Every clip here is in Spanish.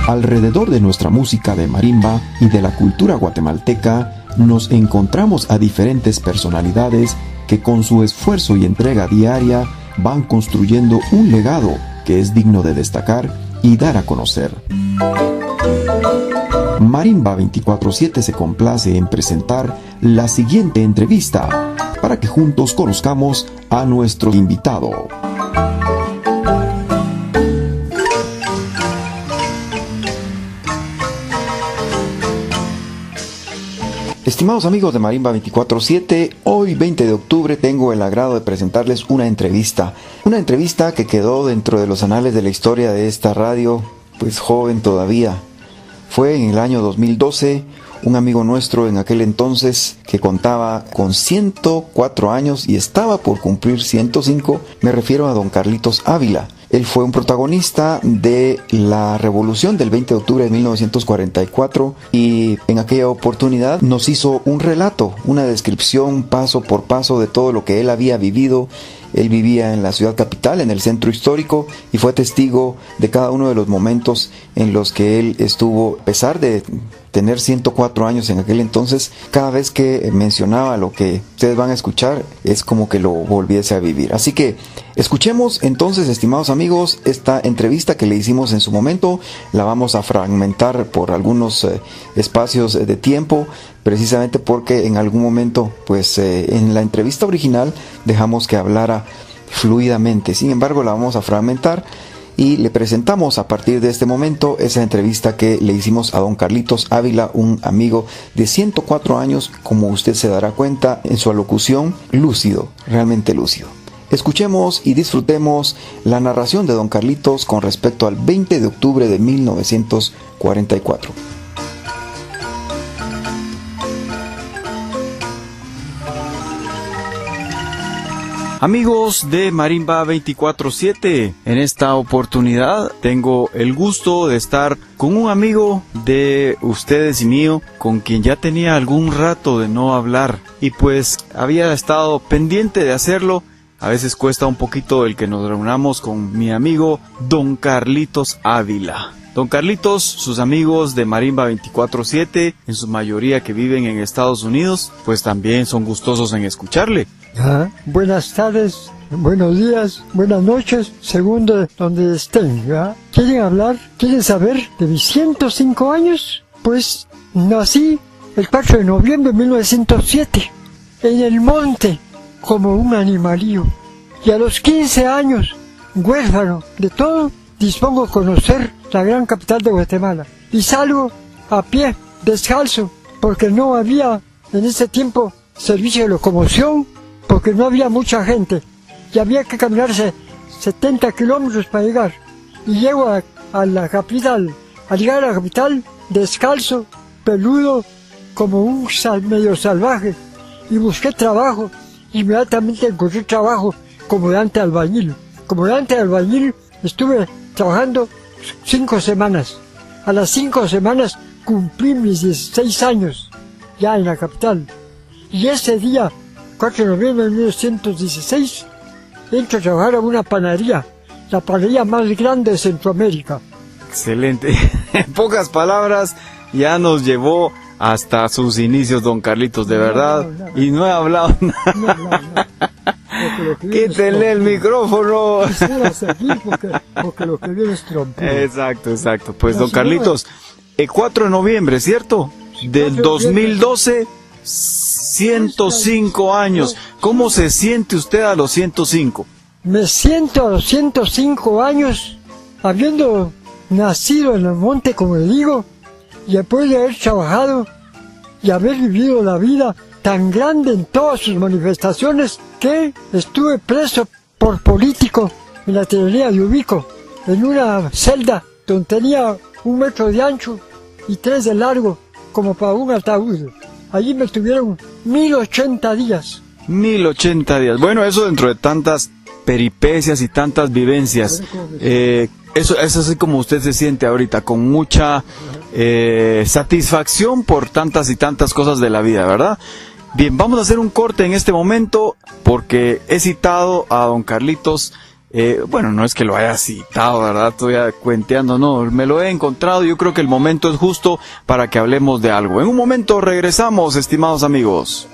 Alrededor de nuestra música de marimba y de la cultura guatemalteca, nos encontramos a diferentes personalidades que con su esfuerzo y entrega diaria van construyendo un legado que es digno de destacar y dar a conocer. Marimba 24/7 se complace en presentar la siguiente entrevista para que juntos conozcamos a nuestro invitado. Estimados amigos de Marimba 24/7, hoy 20 de octubre tengo el agrado de presentarles una entrevista que quedó dentro de los anales de la historia de esta radio, pues joven todavía. Fue en el año 2012, un amigo nuestro en aquel entonces que contaba con 104 años y estaba por cumplir 105, me refiero a don Carlitos Ávila. Él fue un protagonista de la revolución del 20 de octubre de 1944 y en aquella oportunidad nos hizo un relato, una descripción paso por paso de todo lo que él había vivido. Él vivía en la ciudad capital, en el centro histórico, y fue testigo de cada uno de los momentos en los que él estuvo, a pesar de tener 104 años en aquel entonces. Cada vez que mencionaba lo que ustedes van a escuchar, es como que lo volviese a vivir. Así que escuchemos entonces, estimados amigos, esta entrevista que le hicimos en su momento. La vamos a fragmentar por algunos espacios de tiempo, precisamente porque en algún momento, pues en la entrevista original dejamos que hablara fluidamente. Sin embargo, la vamos a fragmentar y le presentamos a partir de este momento esa entrevista que le hicimos a don Carlitos Ávila, un amigo de 104 años, como usted se dará cuenta en su alocución, lúcido, realmente lúcido. Escuchemos y disfrutemos la narración de don Carlitos con respecto al 20 de octubre de 1944. Amigos de Marimba 24/7, en esta oportunidad tengo el gusto de estar con un amigo de ustedes y mío, con quien ya tenía algún rato de no hablar y pues había estado pendiente de hacerlo. A veces cuesta un poquito el que nos reunamos con mi amigo don Carlitos Ávila. Don Carlitos, sus amigos de Marimba 24/7, en su mayoría que viven en Estados Unidos, pues también son gustosos en escucharle. Buenas tardes, buenos días, buenas noches, según de donde estén. ¿Quieren hablar? ¿Quieren saber de mis 105 años? Pues nací el 4 de noviembre de 1907, en el monte, como un animalío. Y a los 15 años, huérfano de todo, dispongo de conocer la gran capital de Guatemala. Y salgo a pie, descalzo, porque no había en ese tiempo servicio de locomoción, porque no había mucha gente y había que caminarse 70 kilómetros para llegar. Y llego a la capital. Al llegar a la capital, descalzo, peludo, como un medio salvaje, y busqué trabajo. Inmediatamente encontré trabajo como ayudante de albañil. Como ayudante de albañil estuve trabajando 5 semanas. A las 5 semanas cumplí mis 16 años, ya en la capital. Y ese día, 4 de noviembre de 1916, entro a trabajar a una panadería, la panadería más grande de Centroamérica. Excelente. En pocas palabras, ya nos llevó hasta sus inicios, don Carlitos, de verdad. Y no he hablado nada. Quítenle el micrófono. Porque lo que viene es trompudo. Exacto. Pues don Carlitos, el 4 de noviembre, ¿cierto? Del 2012... 105 años. ¿Cómo se siente usted a los 105? Me siento a los 105 años, habiendo nacido en el monte, como le digo, y después de haber trabajado y haber vivido la vida tan grande en todas sus manifestaciones, que estuve preso por político en la tiranía de Ubico, en una celda donde tenía 1 metro de ancho y 3 de largo, como para un ataúd. Allí me tuvieron 1080 días. 1080 días. Bueno, eso dentro de tantas peripecias y tantas vivencias. Eso es así como usted se siente ahorita, con mucha satisfacción por tantas y tantas cosas de la vida, ¿verdad? Bien, vamos a hacer un corte en este momento porque he citado a don Carlitos Bueno, no es que lo haya citado, ¿verdad? Estoy cuenteando, no, me lo he encontrado. Yo creo que el momento es justo para que hablemos de algo. En un momento regresamos, estimados amigos.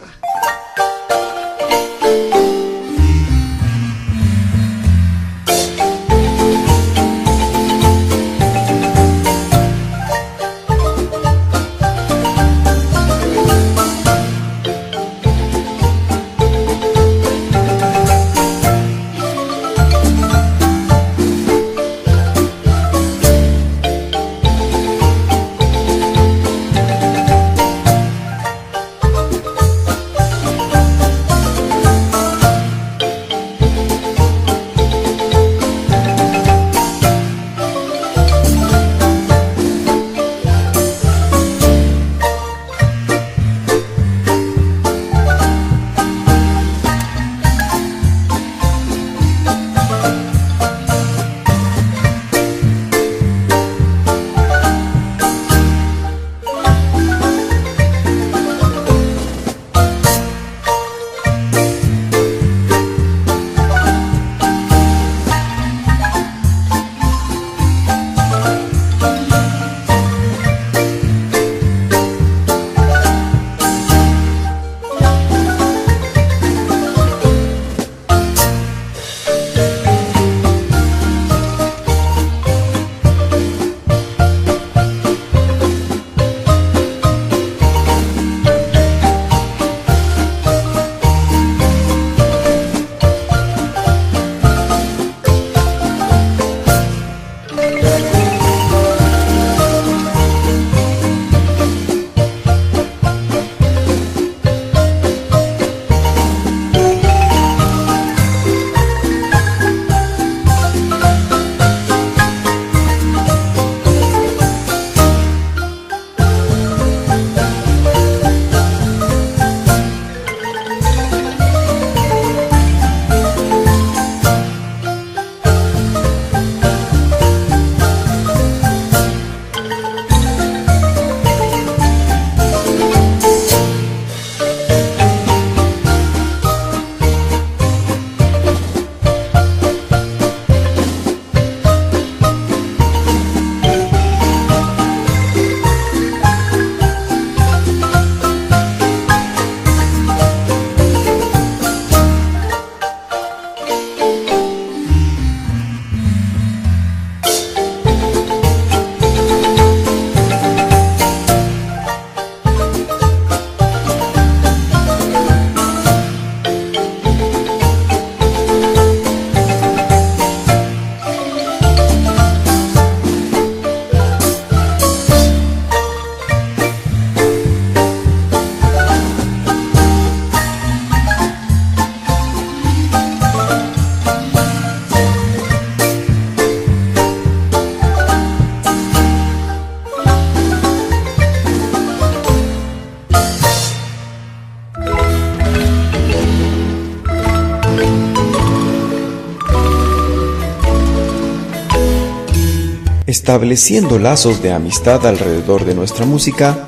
Estableciendo lazos de amistad alrededor de nuestra música,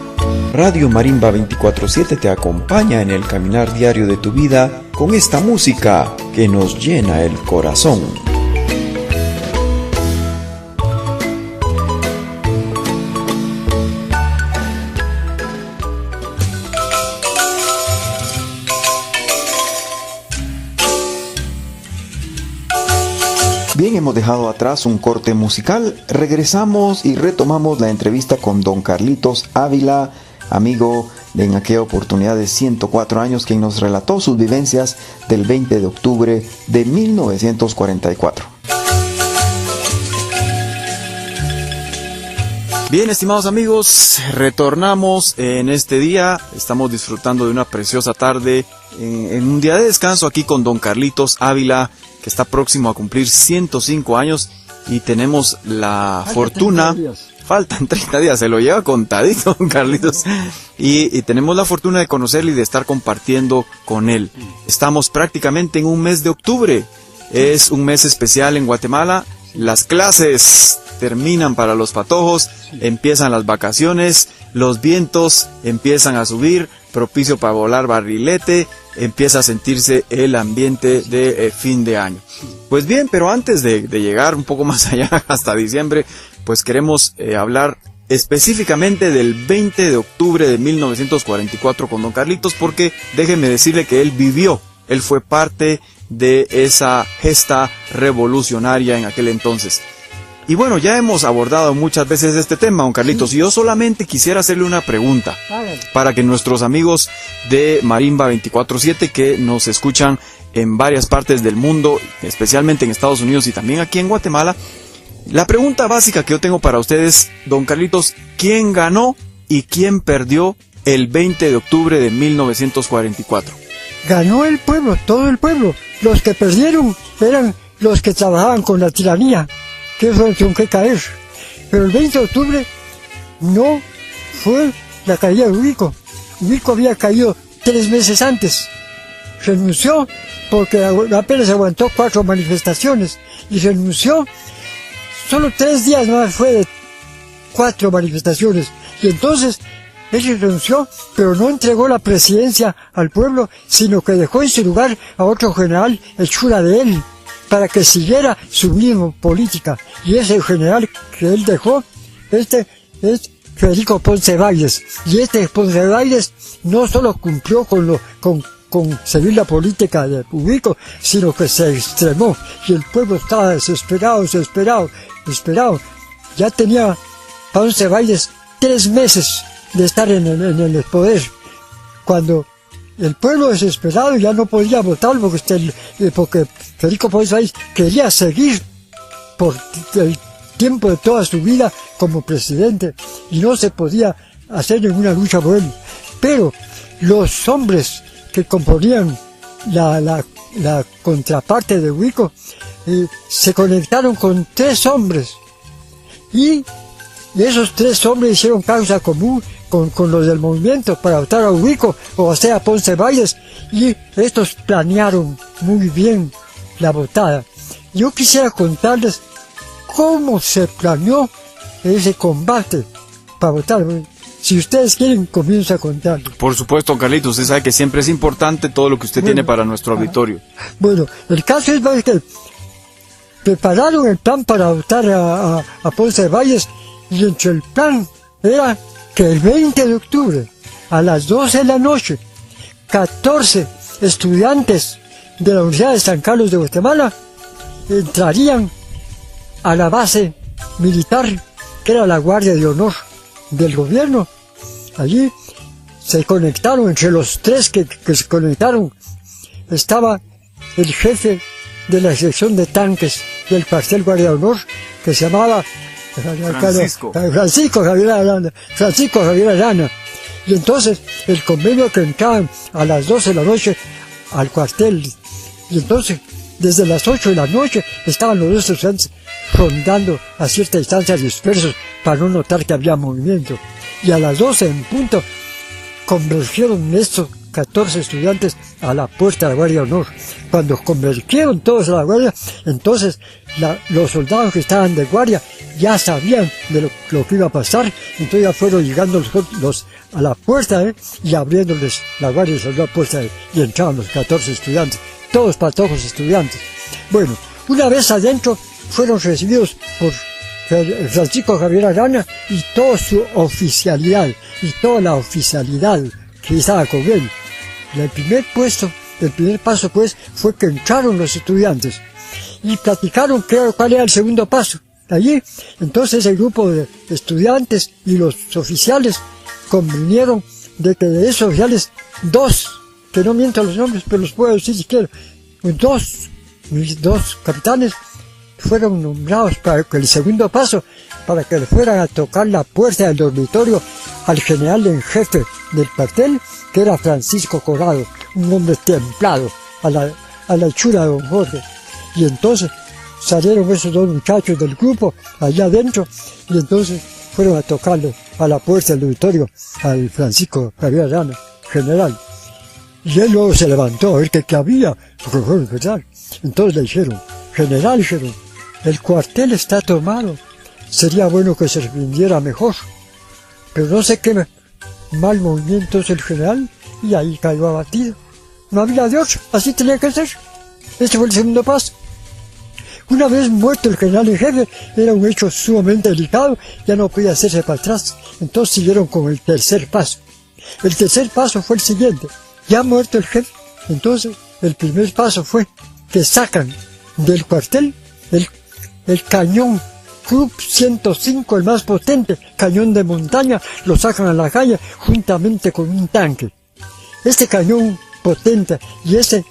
Radio Marimba 24/7 te acompaña en el caminar diario de tu vida con esta música que nos llena el corazón. Bien, hemos dejado atrás un corte musical, regresamos y retomamos la entrevista con don Carlitos Ávila, amigo de en aquella oportunidad de 104 años, quien nos relató sus vivencias del 20 de octubre de 1944. Bien, estimados amigos, retornamos en este día. Estamos disfrutando de una preciosa tarde en un día de descanso aquí con don Carlitos Ávila, que está próximo a cumplir 105 años y tenemos la fortuna... Faltan 30 días, se lo lleva contadito, don Carlitos. Y tenemos la fortuna de conocerle y de estar compartiendo con él. Estamos prácticamente en un mes de octubre. Es un mes especial en Guatemala. Las clases terminan para los patojos, empiezan las vacaciones, los vientos empiezan a subir, propicio para volar barrilete, empieza a sentirse el ambiente de fin de año. Pues bien, pero antes de llegar un poco más allá, hasta diciembre, pues queremos hablar específicamente del 20 de octubre de 1944 con don Carlitos, porque déjeme decirle que él fue parte de esa gesta revolucionaria en aquel entonces. Y bueno, ya hemos abordado muchas veces este tema, don Carlitos, y yo solamente quisiera hacerle una pregunta para que nuestros amigos de Marimba 24/7 que nos escuchan en varias partes del mundo, especialmente en Estados Unidos y también aquí en Guatemala, la pregunta básica que yo tengo para ustedes, don Carlitos, ¿quién ganó y quién perdió el 20 de octubre de 1944? Ganó el pueblo, todo el pueblo. Los que perdieron eran los que trabajaban con la tiranía, que fueron que caer. Pero el 20 de octubre no fue la caída de Ubico. Ubico había caído 3 meses antes. Renunció porque apenas aguantó 4 manifestaciones y renunció. Solo 3 días más fue de 4 manifestaciones. Y entonces él renunció, pero no entregó la presidencia al pueblo, sino que dejó en su lugar a otro general, hechura de él, para que siguiera su misma política. Y ese general que él dejó, es Federico Ponce Valles. Y Ponce Valles no solo cumplió con seguir la política de Ubico, sino que se extremó. Y el pueblo estaba desesperado. Ya tenía Ponce Valles 3 meses de estar en el poder. Cuando el pueblo desesperado ya no podía votar porque Federico Ponce Valles quería seguir por el tiempo de toda su vida como presidente y no se podía hacer ninguna lucha por él. Pero los hombres que componían la contraparte de Ubico se conectaron con 3 hombres y esos 3 hombres hicieron causa común con los del movimiento para votar a Ubico o sea a Ponce Valles, y estos planearon muy bien la votada. Yo quisiera contarles cómo se planeó ese combate para votar. Si ustedes quieren, comienzo a contarles. Por supuesto, don Carlitos, usted sabe que siempre es importante todo lo que usted tiene para nuestro auditorio. Bueno, el caso es que prepararon el plan para votar a Ponce Valles, y entre el plan era que el 20 de octubre, a las 12 de la noche, 14 estudiantes de la Universidad de San Carlos de Guatemala entrarían a la base militar, que era la Guardia de Honor del gobierno. Allí se conectaron, entre los 3 que se conectaron, estaba el jefe de la sección de tanques del cuartel Guardia de Honor, que se llamaba Francisco Javier Arana. Y entonces el convenio que entraban a las 12 de la noche al cuartel, y entonces desde las 8 de la noche estaban los 2 estudiantes rondando a cierta distancia dispersos para no notar que había movimiento. Y a las 12 en punto convergieron estos 14 estudiantes a la puerta de la Guardia de Honor. Cuando convergieron todos a la guardia, entonces los soldados que estaban de guardia ya sabían de lo que iba a pasar, entonces ya fueron llegando a la puerta y abriéndoles la guardia a la puerta y entraban los 14 estudiantes, todos patojos estudiantes. Bueno, una vez adentro fueron recibidos por Francisco Javier Arana y toda su oficialidad, y toda la oficialidad que estaba con él. El primer paso pues fue que entraron los estudiantes y platicaron cuál era el segundo paso. Allí, entonces el grupo de estudiantes y los oficiales convinieron de que de esos oficiales 2, que no miento los nombres, pero los puedo decir si quiero, 2 capitanes fueron nombrados para que el segundo paso, para que le fueran a tocar la puerta del dormitorio al general en jefe del cuartel, que era Francisco Corrado, un hombre templado, a la hechura de don Jorge. Y entonces salieron esos 2 muchachos del grupo allá adentro, y entonces fueron a tocarle a la puerta del dormitorio al Francisco Javier Arana, general. Y él luego se levantó a ver qué había, porque fue general. Entonces le dijeron, general, el cuartel está tomado, sería bueno que se rindiera mejor. Pero no sé qué mal movimiento es el general, y ahí cayó abatido. no había de otro, así tenía que ser. Este fue el segundo paso. Una vez muerto el general en jefe, era un hecho sumamente delicado, ya no podía hacerse para atrás. Entonces siguieron con el tercer paso. El tercer paso fue el siguiente. Ya muerto el jefe, entonces el primer paso fue que sacan del cuartel el cañón Krupp 105, el más potente, cañón de montaña, lo sacan a la calle juntamente con un tanque. Este cañón potente y ese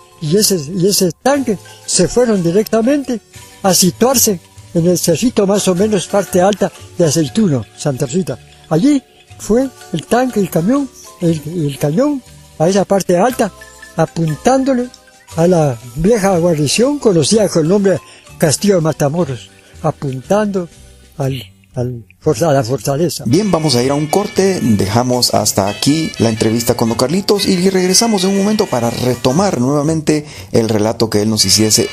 tanque se fueron directamente a situarse en el cerrito más o menos parte alta de Aceituno, Santa Rita. Allí fue el tanque, el camión, el cañón a esa parte alta, apuntándole a la vieja guarnición conocida con el nombre Castillo de Matamoros, apuntando a la fortaleza. Bien, vamos a ir a un corte, dejamos hasta aquí la entrevista con don Carlitos y regresamos en un momento para retomar nuevamente el relato que él nos hiciese.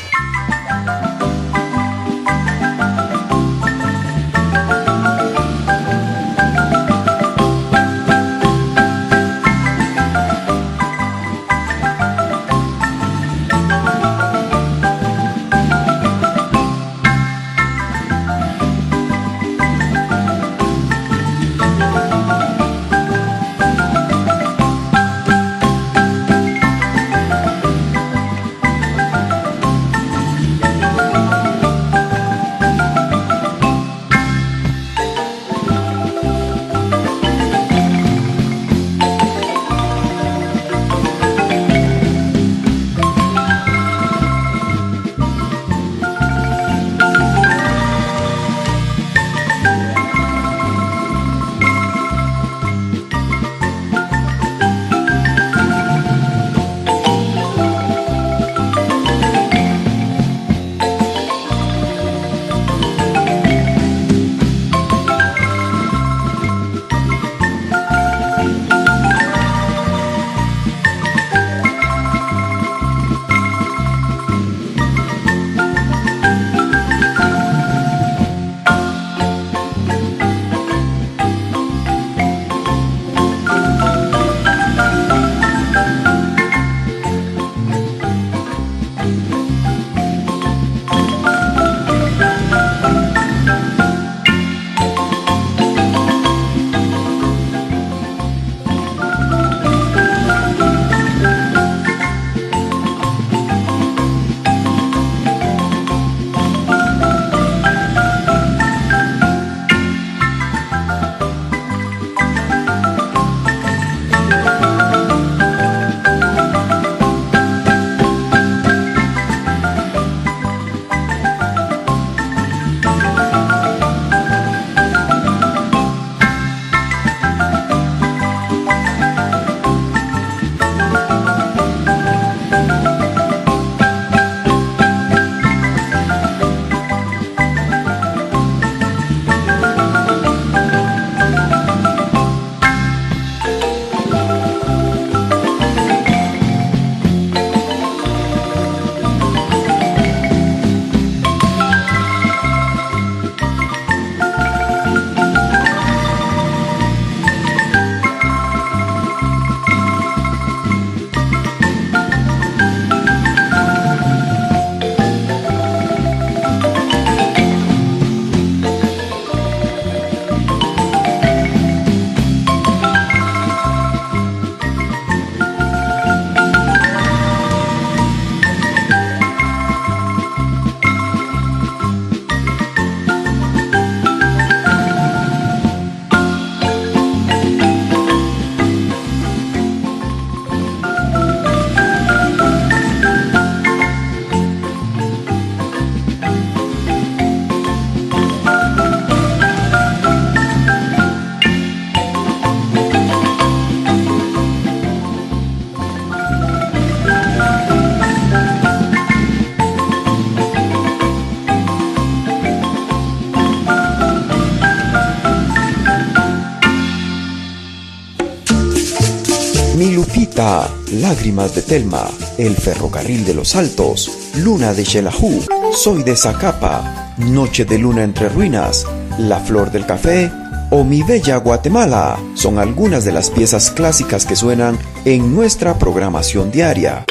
Mi Lupita, Lágrimas de Telma, El ferrocarril de los Altos, Luna de Xelajú, Soy de Zacapa, Noche de luna entre ruinas, La flor del café, o Mi Bella Guatemala son algunas de las piezas clásicas que suenan en nuestra programación diaria.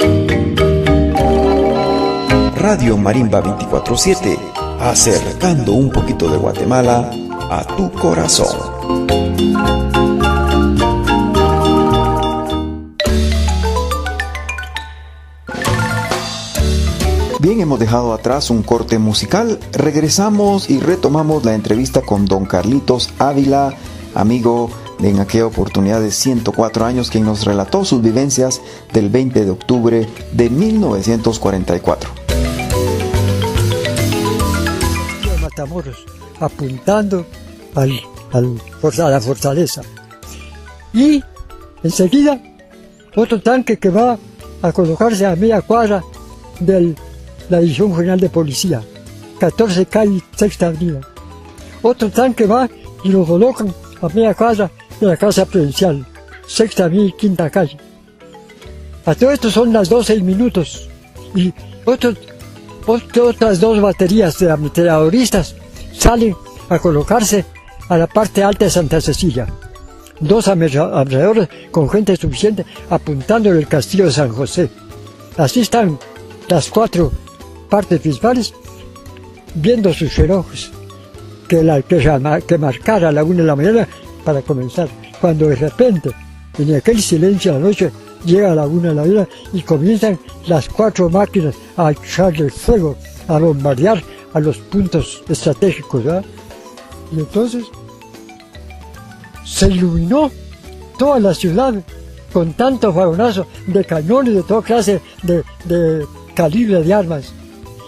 Radio Marimba 24/7, acercando un poquito de Guatemala a tu corazón. Bien, hemos dejado atrás un corte musical, regresamos y retomamos la entrevista con don Carlitos Ávila, amigo de en aquella oportunidad de 104 años, quien nos relató sus vivencias del 20 de octubre de 1944. Matamoros, apuntando a la fortaleza. Y enseguida, otro tanque que va a colocarse a media cuadra de la División General de Policía, 14 calle, Sexta Avenida. Otro tanque va y lo colocan a media cuadra de la Casa Presidencial, Sexta Avenida y Quinta Calle. A todo esto son las 12:00 y otras dos baterías de ametralladoristas salen a colocarse a la parte alta de Santa Cecilia. 2 ametralladores con gente suficiente apuntando en el castillo de San José. Así están las 4 partes principales viendo sus relojes que marcara a la 1 de la mañana para comenzar. Cuando de repente, en aquel silencio de la noche, llega a la 1 de la mañana y comienzan las 4 máquinas a echarle fuego, a bombardear a los puntos estratégicos, ¿verdad? Y entonces se iluminó toda la ciudad con tanto vagonazo de cañones de toda clase de calibre de armas.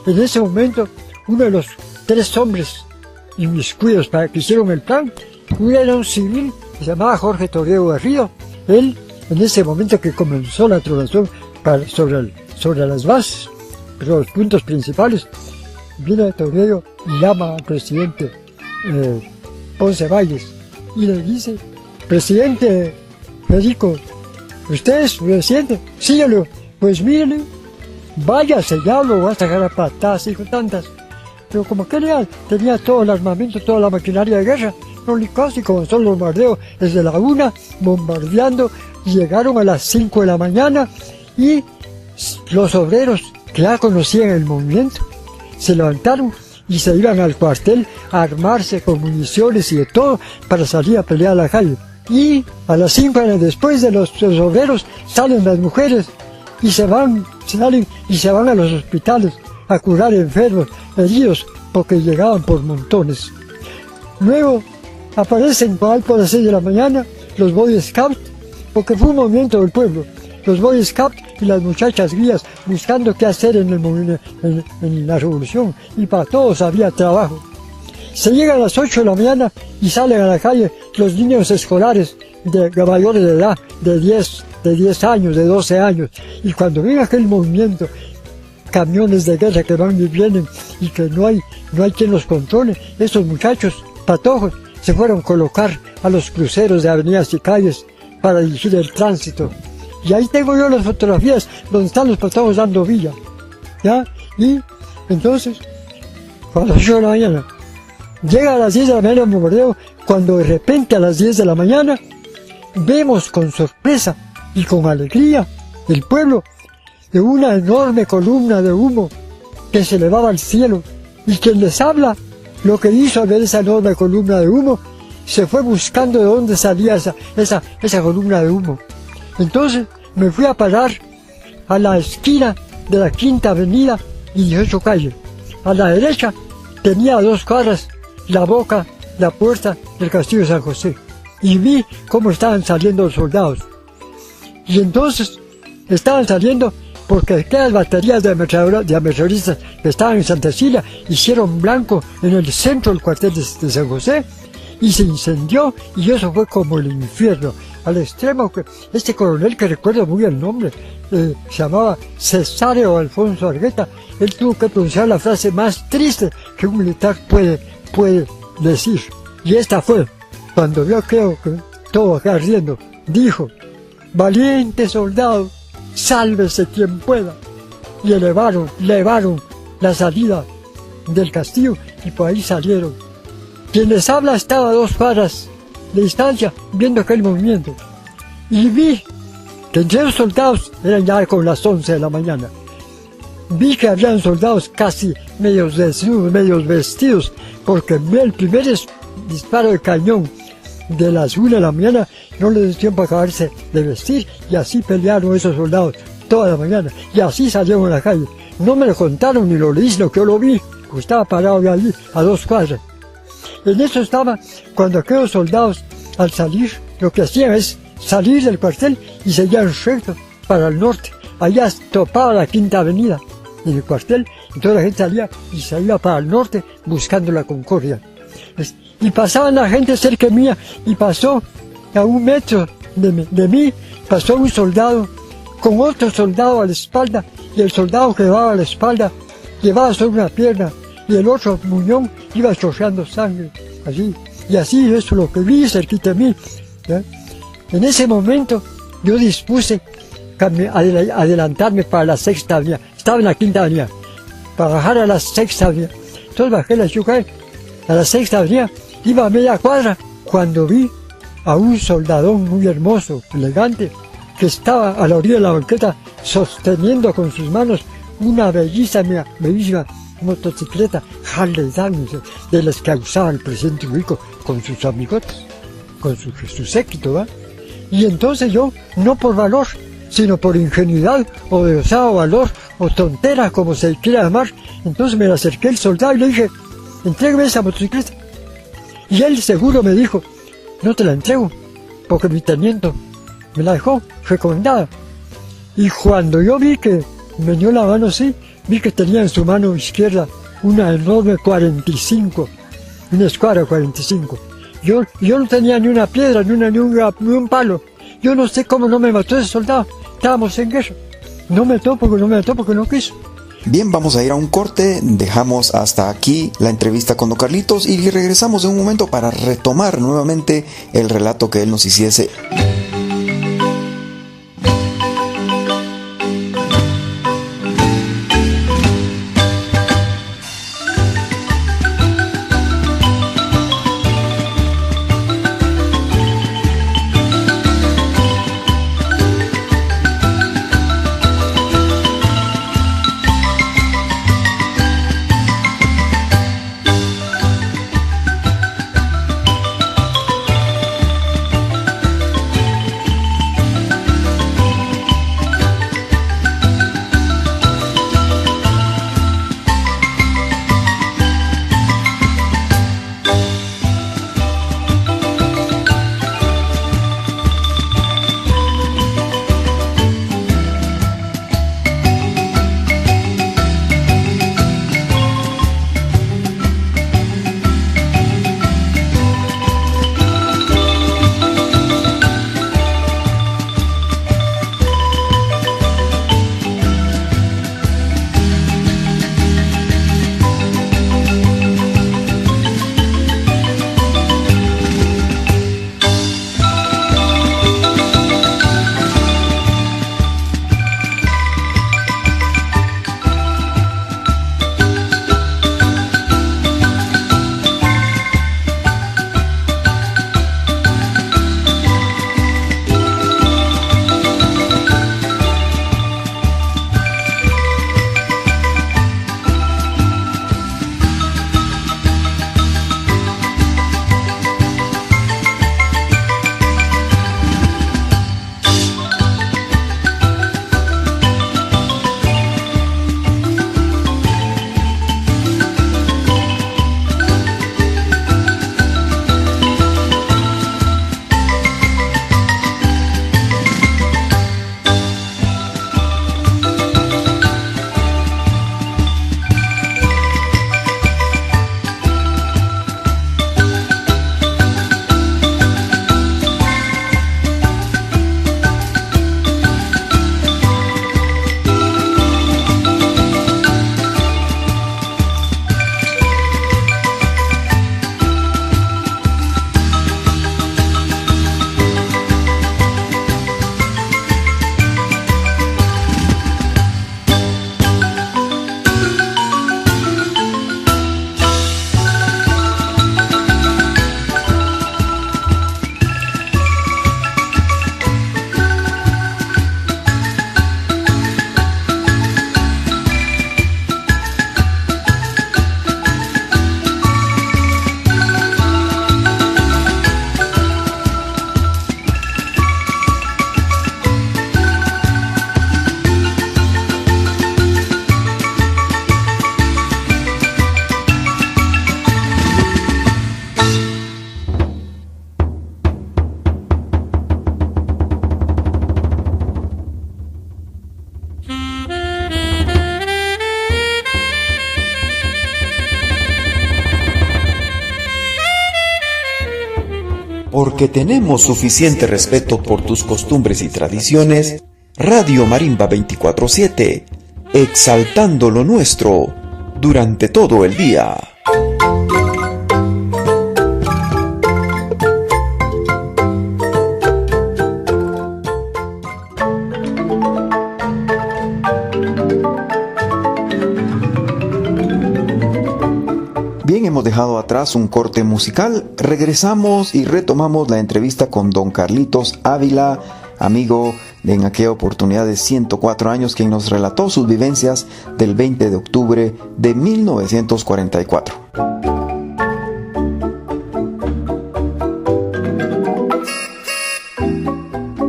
En ese momento, uno de los 3 hombres inmiscuidos para que hicieron el plan, uno era un civil que se llamaba Jorge Torreo Garrido. Él, en ese momento que comenzó la tronación sobre las bases, pero los puntos principales, viene Torreo y llama al presidente Ponce Valles y le dice: presidente Federico, ¿usted es presidente? Sí, yo le digo, pues mire, váyase, ya lo voy a sacar a patadas, hijo, tantas. Pero como que tenía todo el armamento, toda la maquinaria de guerra, no le casi comenzó el bombardeo desde la 1, bombardeando, y llegaron a las 5 de la mañana, y los obreros que ya conocían el movimiento se levantaron y se iban al cuartel a armarse con municiones y de todo para salir a pelear a la calle. Y a las 5 años después de los obreros salen las mujeres y salen y se van a los hospitales a curar enfermos, heridos, porque llegaban por montones. Luego aparecen por las 6 de la mañana los Boy Scouts, porque fue un movimiento del pueblo. Los Boy Scouts y las muchachas guías buscando qué hacer en la revolución, y para todos había trabajo. Se llega a las 8 de la mañana y salen a la calle los niños escolares de mayores de edad, de 10 años, de 12 años. Y cuando ven aquel movimiento, camiones de guerra que van y vienen y que no hay quien los controle, esos muchachos patojos se fueron a colocar a los cruceros de avenidas y calles para dirigir el tránsito. Y ahí tengo yo las fotografías donde están los patojos dando villa, ¿ya? Y entonces, a las 8 de la mañana, llega a las 10 de la mañana el bombardeo, cuando de repente a las 10 de la mañana vemos con sorpresa y con alegría el pueblo de una enorme columna de humo que se elevaba al cielo, y quien les habla lo que hizo al ver esa enorme columna de humo, se fue buscando de dónde salía esa columna de humo. Entonces me fui a parar a la esquina de la Quinta Avenida y 18 Calle. A la derecha tenía a 2 cuadras la puerta del castillo de San José, y vi cómo estaban saliendo los soldados. Y entonces estaban saliendo porque aquellas baterías de ametralladoristas que estaban en Santa Cecilia hicieron blanco en el centro del cuartel de San José, y se incendió, y eso fue como el infierno, al extremo que este coronel, que recuerdo muy el nombre, se llamaba Cesario Alfonso Argueta. Él tuvo que pronunciar la frase más triste que un militar puede decir, y esta fue: cuando vio que todo acá ardiendo, dijo: valiente soldado, sálvese quien pueda. Y elevaron la salida del castillo, y por ahí salieron. Quien les habla estaba a 2 cuadras de distancia, viendo aquel movimiento. Y vi que entre los soldados, eran ya con las 11 de la mañana, vi que habían soldados casi medios desnudos, medios vestidos, porque el primer disparo de cañón de las 1 de la mañana no les dio tiempo a acabarse de vestir, y así pelearon esos soldados toda la mañana, y así salieron a la calle. No me lo contaron ni lo leí, sino que yo lo vi, pues estaba parado de allí a 2 cuadras. En eso estaba, cuando aquellos soldados, al salir, lo que hacían es salir del cuartel y seguían recto para el norte. Allá topaba la Quinta Avenida en el cuartel, y toda la gente salía y se iba para el norte buscando la Concordia. Y pasaban la gente cerca mía, y pasó a 1 metro de mí, pasó un soldado con otro soldado a la espalda, y el soldado que llevaba a la espalda llevaba solo una pierna, y el otro muñón iba chorreando sangre, allí. Y así eso es lo que vi cerquita de mí, ¿ya? En ese momento yo dispuse adelantarme para la Sexta Avenida. Estaba en la Quinta Avenida, para bajar a la Sexta Avenida. Entonces bajé la Chucay a la Sexta Avenida, iba a media cuadra, cuando vi a un soldadón muy hermoso, elegante, que estaba a la orilla de la banqueta sosteniendo con sus manos una bellísima motocicleta Harley Davidson, de las que usaba el presidente Rico con sus amigotes, con su séquito, ¿va? Y entonces yo, no por valor, sino por ingenuidad, o de osado valor, o tontera, como se quiera llamar, entonces me acerqué al soldado y le dije, entrégame esa motocicleta. Y él seguro me dijo, no te la entrego, porque mi teniente me la dejó recomendada. Y cuando yo vi que me dio la mano así, vi que tenía en su mano izquierda una enorme 45, una escuadra 45. Yo no tenía ni una piedra, ni un palo. Yo no sé cómo no me mató ese soldado. Estábamos en guerra. No me mató porque no quiso. Bien, vamos a ir a un corte, dejamos hasta aquí la entrevista con don Carlitos y regresamos en un momento para retomar nuevamente el relato que él nos hiciese. porque tenemos suficiente respeto por tus costumbres y tradiciones, Radio Marimba 24/7, exaltando lo nuestro durante todo el día. Bien, hemos dejado atrás un corte musical, regresamos y retomamos la entrevista con don Carlitos Ávila, amigo de en aquella oportunidad de 104 años, quien nos relató sus vivencias del 20 de octubre de 1944.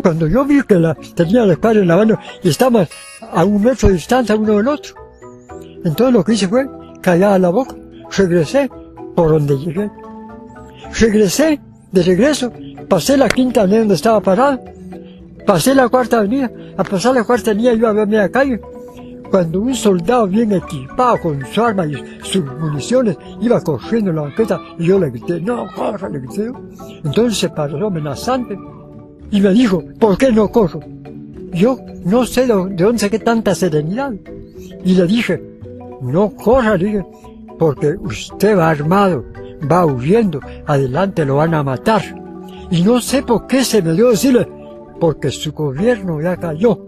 Cuando yo vi que tenía la espada en la mano y estábamos a 1 metro de distancia uno del otro, entonces lo que hice fue callar la boca. Regresé por donde llegué. Regresé, de regreso, pasé la quinta avenida donde estaba parado, pasé la cuarta avenida, a pasar la cuarta avenida iba a ver media calle, cuando un soldado bien equipado con su arma y sus municiones iba corriendo en la banqueta y yo le grité, no, corra, le grité. Entonces se paró amenazante y me dijo, ¿por qué no corro? Yo no sé de dónde saqué tanta serenidad y le dije, no corra, le dije, porque usted va armado, va huyendo, adelante lo van a matar. Y no sé por qué se me dio decirle, porque su gobierno ya cayó.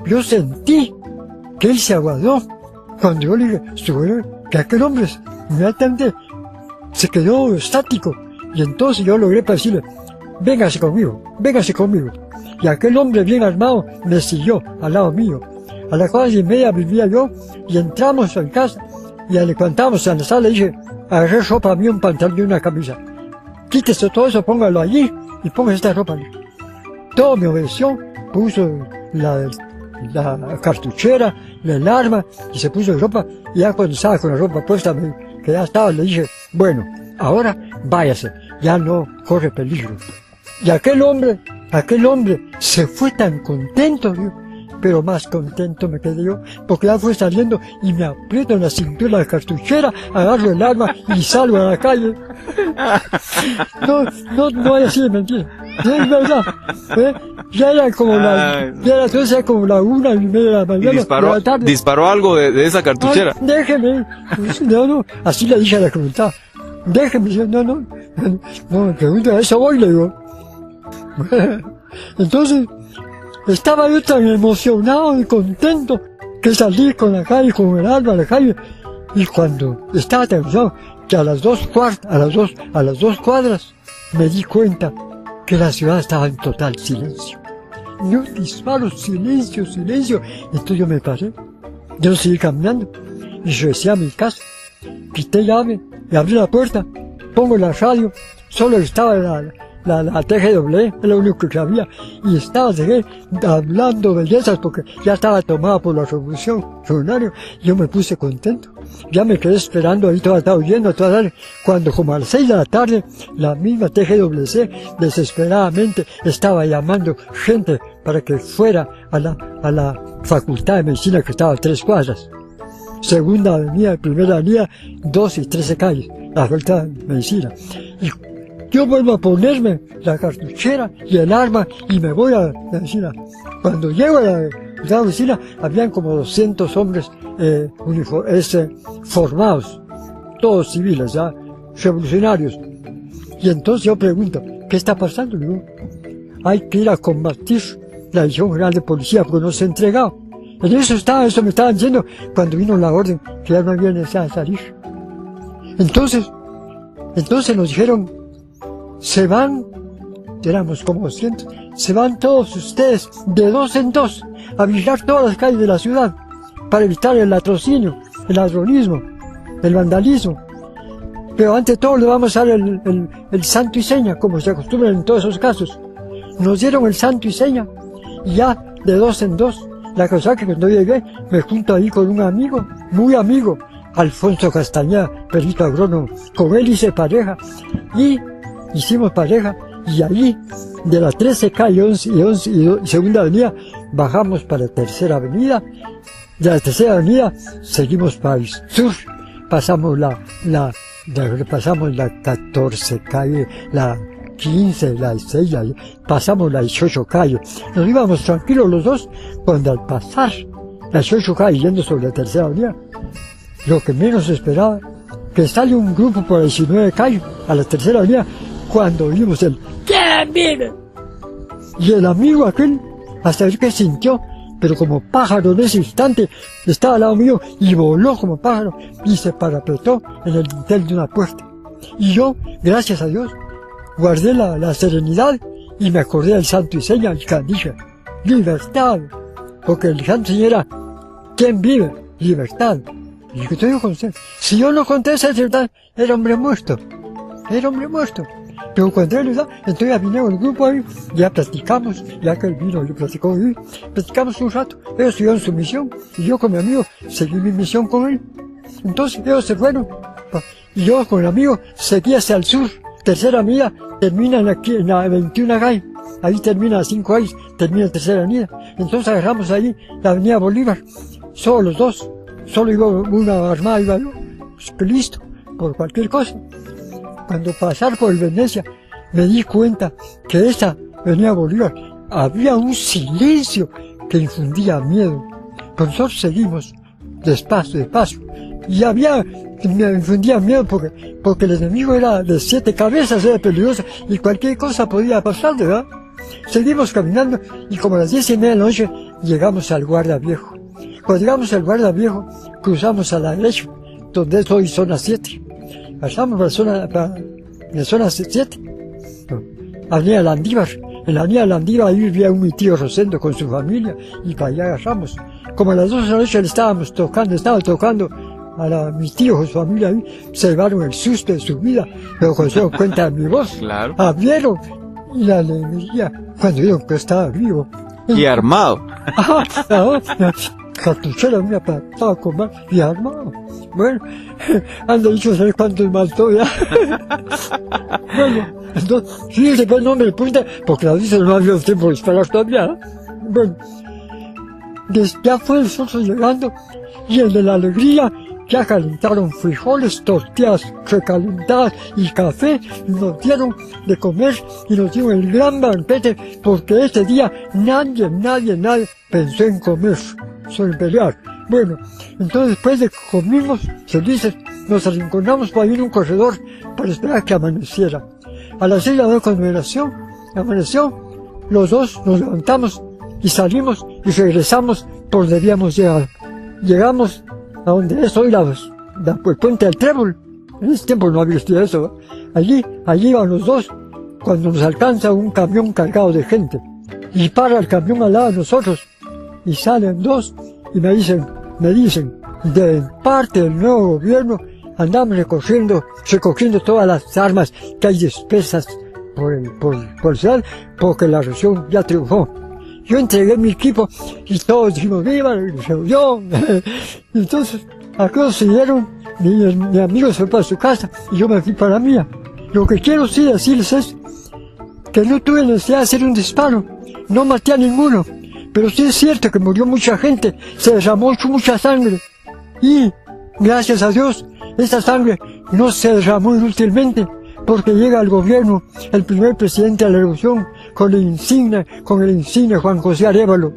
Yo sentí que él se aguadó. Cuando yo le dije, su gobierno, que aquel hombre inmediatamente se quedó estático. Y entonces yo logré para decirle, véngase conmigo, véngase conmigo. Y aquel hombre bien armado me siguió al lado mío. A las 4:30 vivía yo y entramos en casa. Y al levantamos en la sala le dije, agarré ropa mía, un pantalón y una camisa. Quítese todo eso, póngalo allí y ponga esta ropa allí. Todo me obedeció, puso la cartuchera, el arma y se puso ropa. Y ya cuando estaba con la ropa puesta, que ya estaba, le dije, bueno, ahora váyase, ya no corre peligro. Y aquel hombre se fue tan contento, ¿no? Pero más contento me quedé yo, porque ya fue saliendo y me aprieto en la cintura la cartuchera, agarro el arma y salgo a la calle. No hay así de mentira. Es verdad. Ya era como entonces como la 1:30 de la mañana. ¿Y disparó algo de esa cartuchera? Ay, déjeme. No, así le dije a la comunidad. Déjeme. No, me pregunta, a eso voy, le digo. Entonces, estaba yo tan emocionado y contento que salí con la calle, con el arma a la calle, y cuando estaba tan emocionado que a las 2 cuadras me di cuenta que la ciudad estaba en total silencio. Yo disparo, silencio. Entonces yo me paré, yo seguí caminando y regresé a mi casa, quité llave y abrí la puerta, pongo la radio, solo estaba la TGW, es lo único que había, y estaba hablando bellezas porque ya estaba tomada por la revolución revolucionaria. Yo me puse contento, ya me quedé esperando ahí, estaba oyendo toda la tarde, cuando como a las 6 de la tarde, la misma TGWC desesperadamente estaba llamando gente para que fuera a la Facultad de Medicina que estaba a 3 cuadras. Segunda avenida, primera avenida, 2 y 13 calles, la Facultad de Medicina. Y yo vuelvo a ponerme la cartuchera y el arma y me voy a la medicina. Cuando llego a la medicina, habían como 200 hombres formados, todos civiles, ¿ya? Revolucionarios. Y entonces yo pregunto, ¿qué está pasando? Digo, hay que ir a combatir la Dirección General de Policía porque no se ha entregado. En eso me estaban diciendo cuando vino la orden que ya no había necesidad de salir. Entonces nos dijeron, se van, éramos como 200, se van todos ustedes de 2 en 2 a vigilar todas las calles de la ciudad para evitar el latrocinio, el ladronismo, el vandalismo. Pero ante todo le vamos a dar el santo y seña, como se acostumbra en todos esos casos. Nos dieron el santo y seña y ya de 2 en 2. La cosa que cuando llegué me junto ahí con un amigo, muy amigo, Alfonso Castañeda, perito agrónomo. Con él hice pareja y hicimos pareja y ahí de la 13 calle 11 y segunda avenida bajamos para Tercera Avenida. De la Tercera Avenida seguimos para el sur, pasamos la 14 calle, la 15, la 6, pasamos la 18 calle. Nos íbamos tranquilos los dos, cuando al pasar la 18 calle yendo sobre la tercera avenida, lo que menos esperaba, que sale un grupo por la 19 calle a la tercera avenida, cuando vimos el ¿quién vive? Y el amigo aquel, hasta ver que sintió, pero como pájaro en ese instante, estaba al lado mío y voló como pájaro y se parapetó en el dintel de una puerta. Y yo, gracias a Dios, guardé la serenidad y me acordé del santo y seña, el candice, libertad, porque el santo y seña era, ¿quién vive? Libertad. Y que te con usted, si yo no conté esa libertad, era hombre muerto, Pero cuando él da, entonces ya vino el grupo ahí, ya platicamos, ya que él vino, yo platicó ahí, platicamos un rato, ellos siguieron su misión, y yo con mi amigo seguí mi misión con él. Entonces ellos se fueron, y yo con el amigo seguí hacia el sur, tercera avenida, termina aquí en la 21 calle, ahí termina la 5 calle, termina la tercera avenida. Entonces agarramos ahí la avenida Bolívar, solo los dos, solo iba una armada, iba yo, pues, listo, por cualquier cosa. Cuando pasar por el Venecia, me di cuenta que esa avenida Bolívar había un silencio que infundía miedo. Pero nosotros seguimos despacio, y me infundía miedo porque el enemigo era de 7 cabezas, era peligroso, y cualquier cosa podía pasar, ¿verdad? Seguimos caminando, y como a las 10:30 de la noche, llegamos al Guarda Viejo. Cuando llegamos al Guarda Viejo, cruzamos a la derecha, donde es hoy zona 7. Pasamos para la zona 7, Avenida Landívar. En la Avenida Landívar ahí vivía mi tío Rosendo con su familia, y para allá agarramos. Como a las 12 de la noche le estaba tocando a mi tío con su familia ahí, se llevaron el susto de su vida, pero cuando se dio cuenta de mi voz, Claro. abrieron, y la alegría cuando vieron que estaba vivo. Y armado. Cartuchera mía estaba con más y armado. Bueno, han dicho saber cuántos mató ya. Bueno, entonces, fíjese que no me pregunta, porque la dice no había tiempo de esperar todavía. Bueno, ya fue nosotros llegando, y el de la alegría ya calentaron frijoles, tortillas recalentadas y café, y nos dieron de comer y nos dieron el gran banquete, porque ese día nadie pensó en comer, solo en pelear. Bueno, entonces después de que comimos felices, nos arrinconamos para ir a un corredor para esperar que amaneciera. A las 6 de la noche cuando amaneció, los dos nos levantamos y salimos y regresamos por donde habíamos llegado. Llegamos a donde es hoy el puente del Trébol. En ese tiempo no había estudiado eso, ¿eh? Allí iban los dos, cuando nos alcanza un camión cargado de gente, y para el camión al lado de nosotros, y salen dos, y me dicen, de parte del nuevo gobierno, andamos recogiendo todas las armas que hay dispersas por ciudad, porque la región ya triunfó. Yo entregué mi equipo y todos dijimos, ¡viva la revolución! Entonces, aquellos siguieron, mi amigo se fue para su casa y yo me fui para la mía. Lo que quiero sí decirles es que no tuve necesidad de hacer un disparo, no maté a ninguno, pero sí es cierto que murió mucha gente, se derramó mucha sangre. Y, gracias a Dios, esa sangre no se derramó inútilmente, porque llega al gobierno el primer presidente de la revolución con el insigne Juan José Arévalo.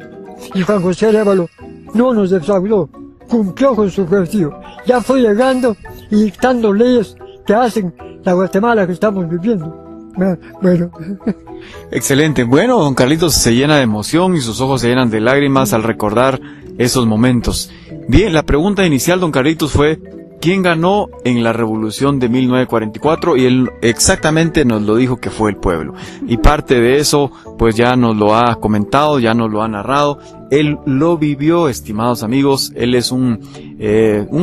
Y Juan José Arévalo no nos defraudó, cumplió con su objetivo. Ya fue llegando y dictando leyes que hacen la Guatemala que estamos viviendo. Bueno. Excelente. Bueno, don Carlitos se llena de emoción y sus ojos se llenan de lágrimas al recordar esos momentos. Bien, la pregunta inicial, don Carlitos, fue ¿quién ganó en la revolución de 1944? Y él exactamente nos lo dijo que fue el pueblo. Y parte de eso, pues ya nos lo ha comentado, ya nos lo ha narrado. Él lo vivió, estimados amigos. Él es un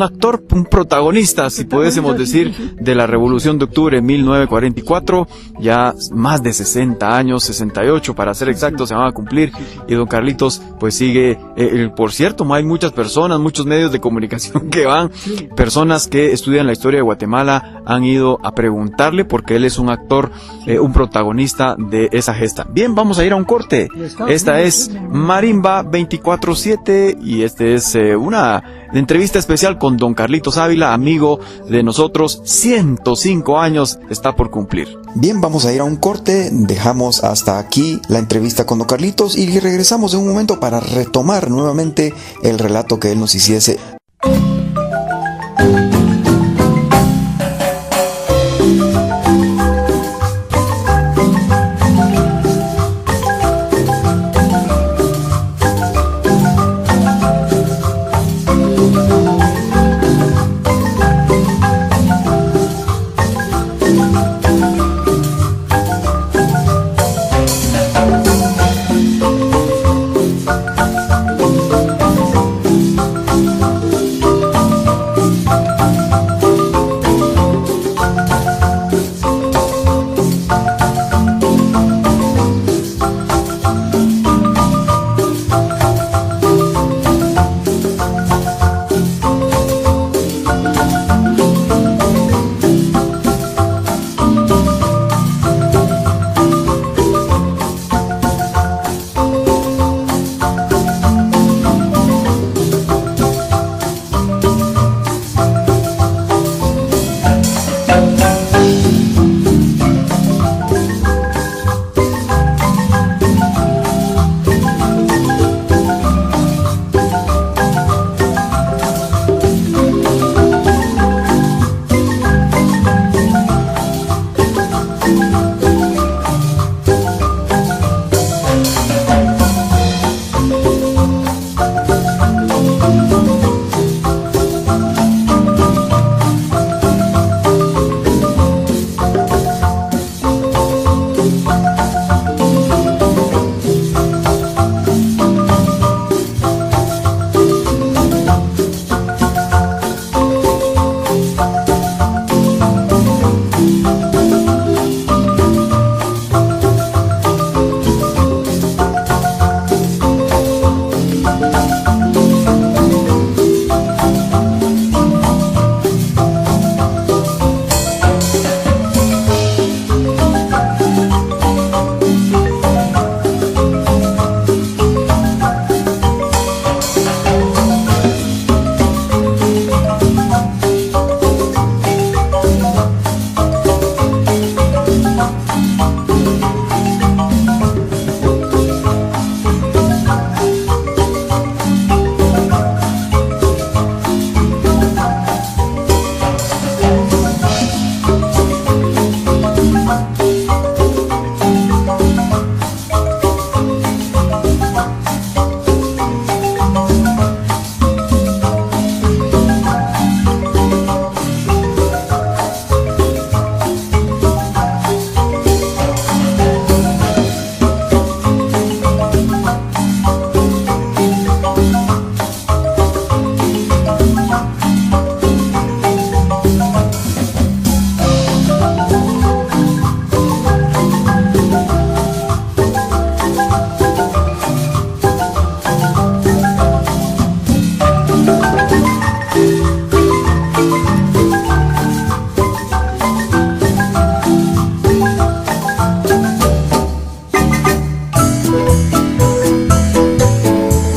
actor, un protagonista, si pudiésemos decir, de la Revolución de Octubre de 1944. Ya más de 60 años, 68 para ser exactos, se van a cumplir. Y don Carlitos, pues sigue, por cierto, hay muchas personas, muchos medios de comunicación que van, personas que estudian la historia de Guatemala han ido a preguntarle porque él es un actor, un protagonista de esa gesta. Bien, vamos a ir a un corte. Esta es Marimba 24/7 y este es una de entrevista especial con don Carlitos Ávila, amigo de nosotros, 105 años está por cumplir. Bien, vamos a ir a un corte, dejamos hasta aquí la entrevista con don Carlitos y regresamos en un momento para retomar nuevamente el relato que él nos hiciese.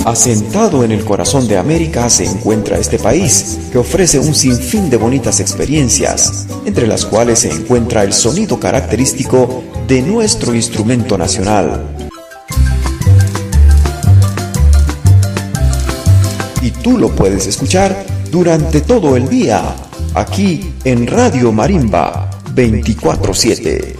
Asentado en el corazón de América se encuentra este país, que ofrece un sinfín de bonitas experiencias, entre las cuales se encuentra el sonido característico de nuestro instrumento nacional. Y tú lo puedes escuchar durante todo el día, aquí en Radio Marimba 24/7.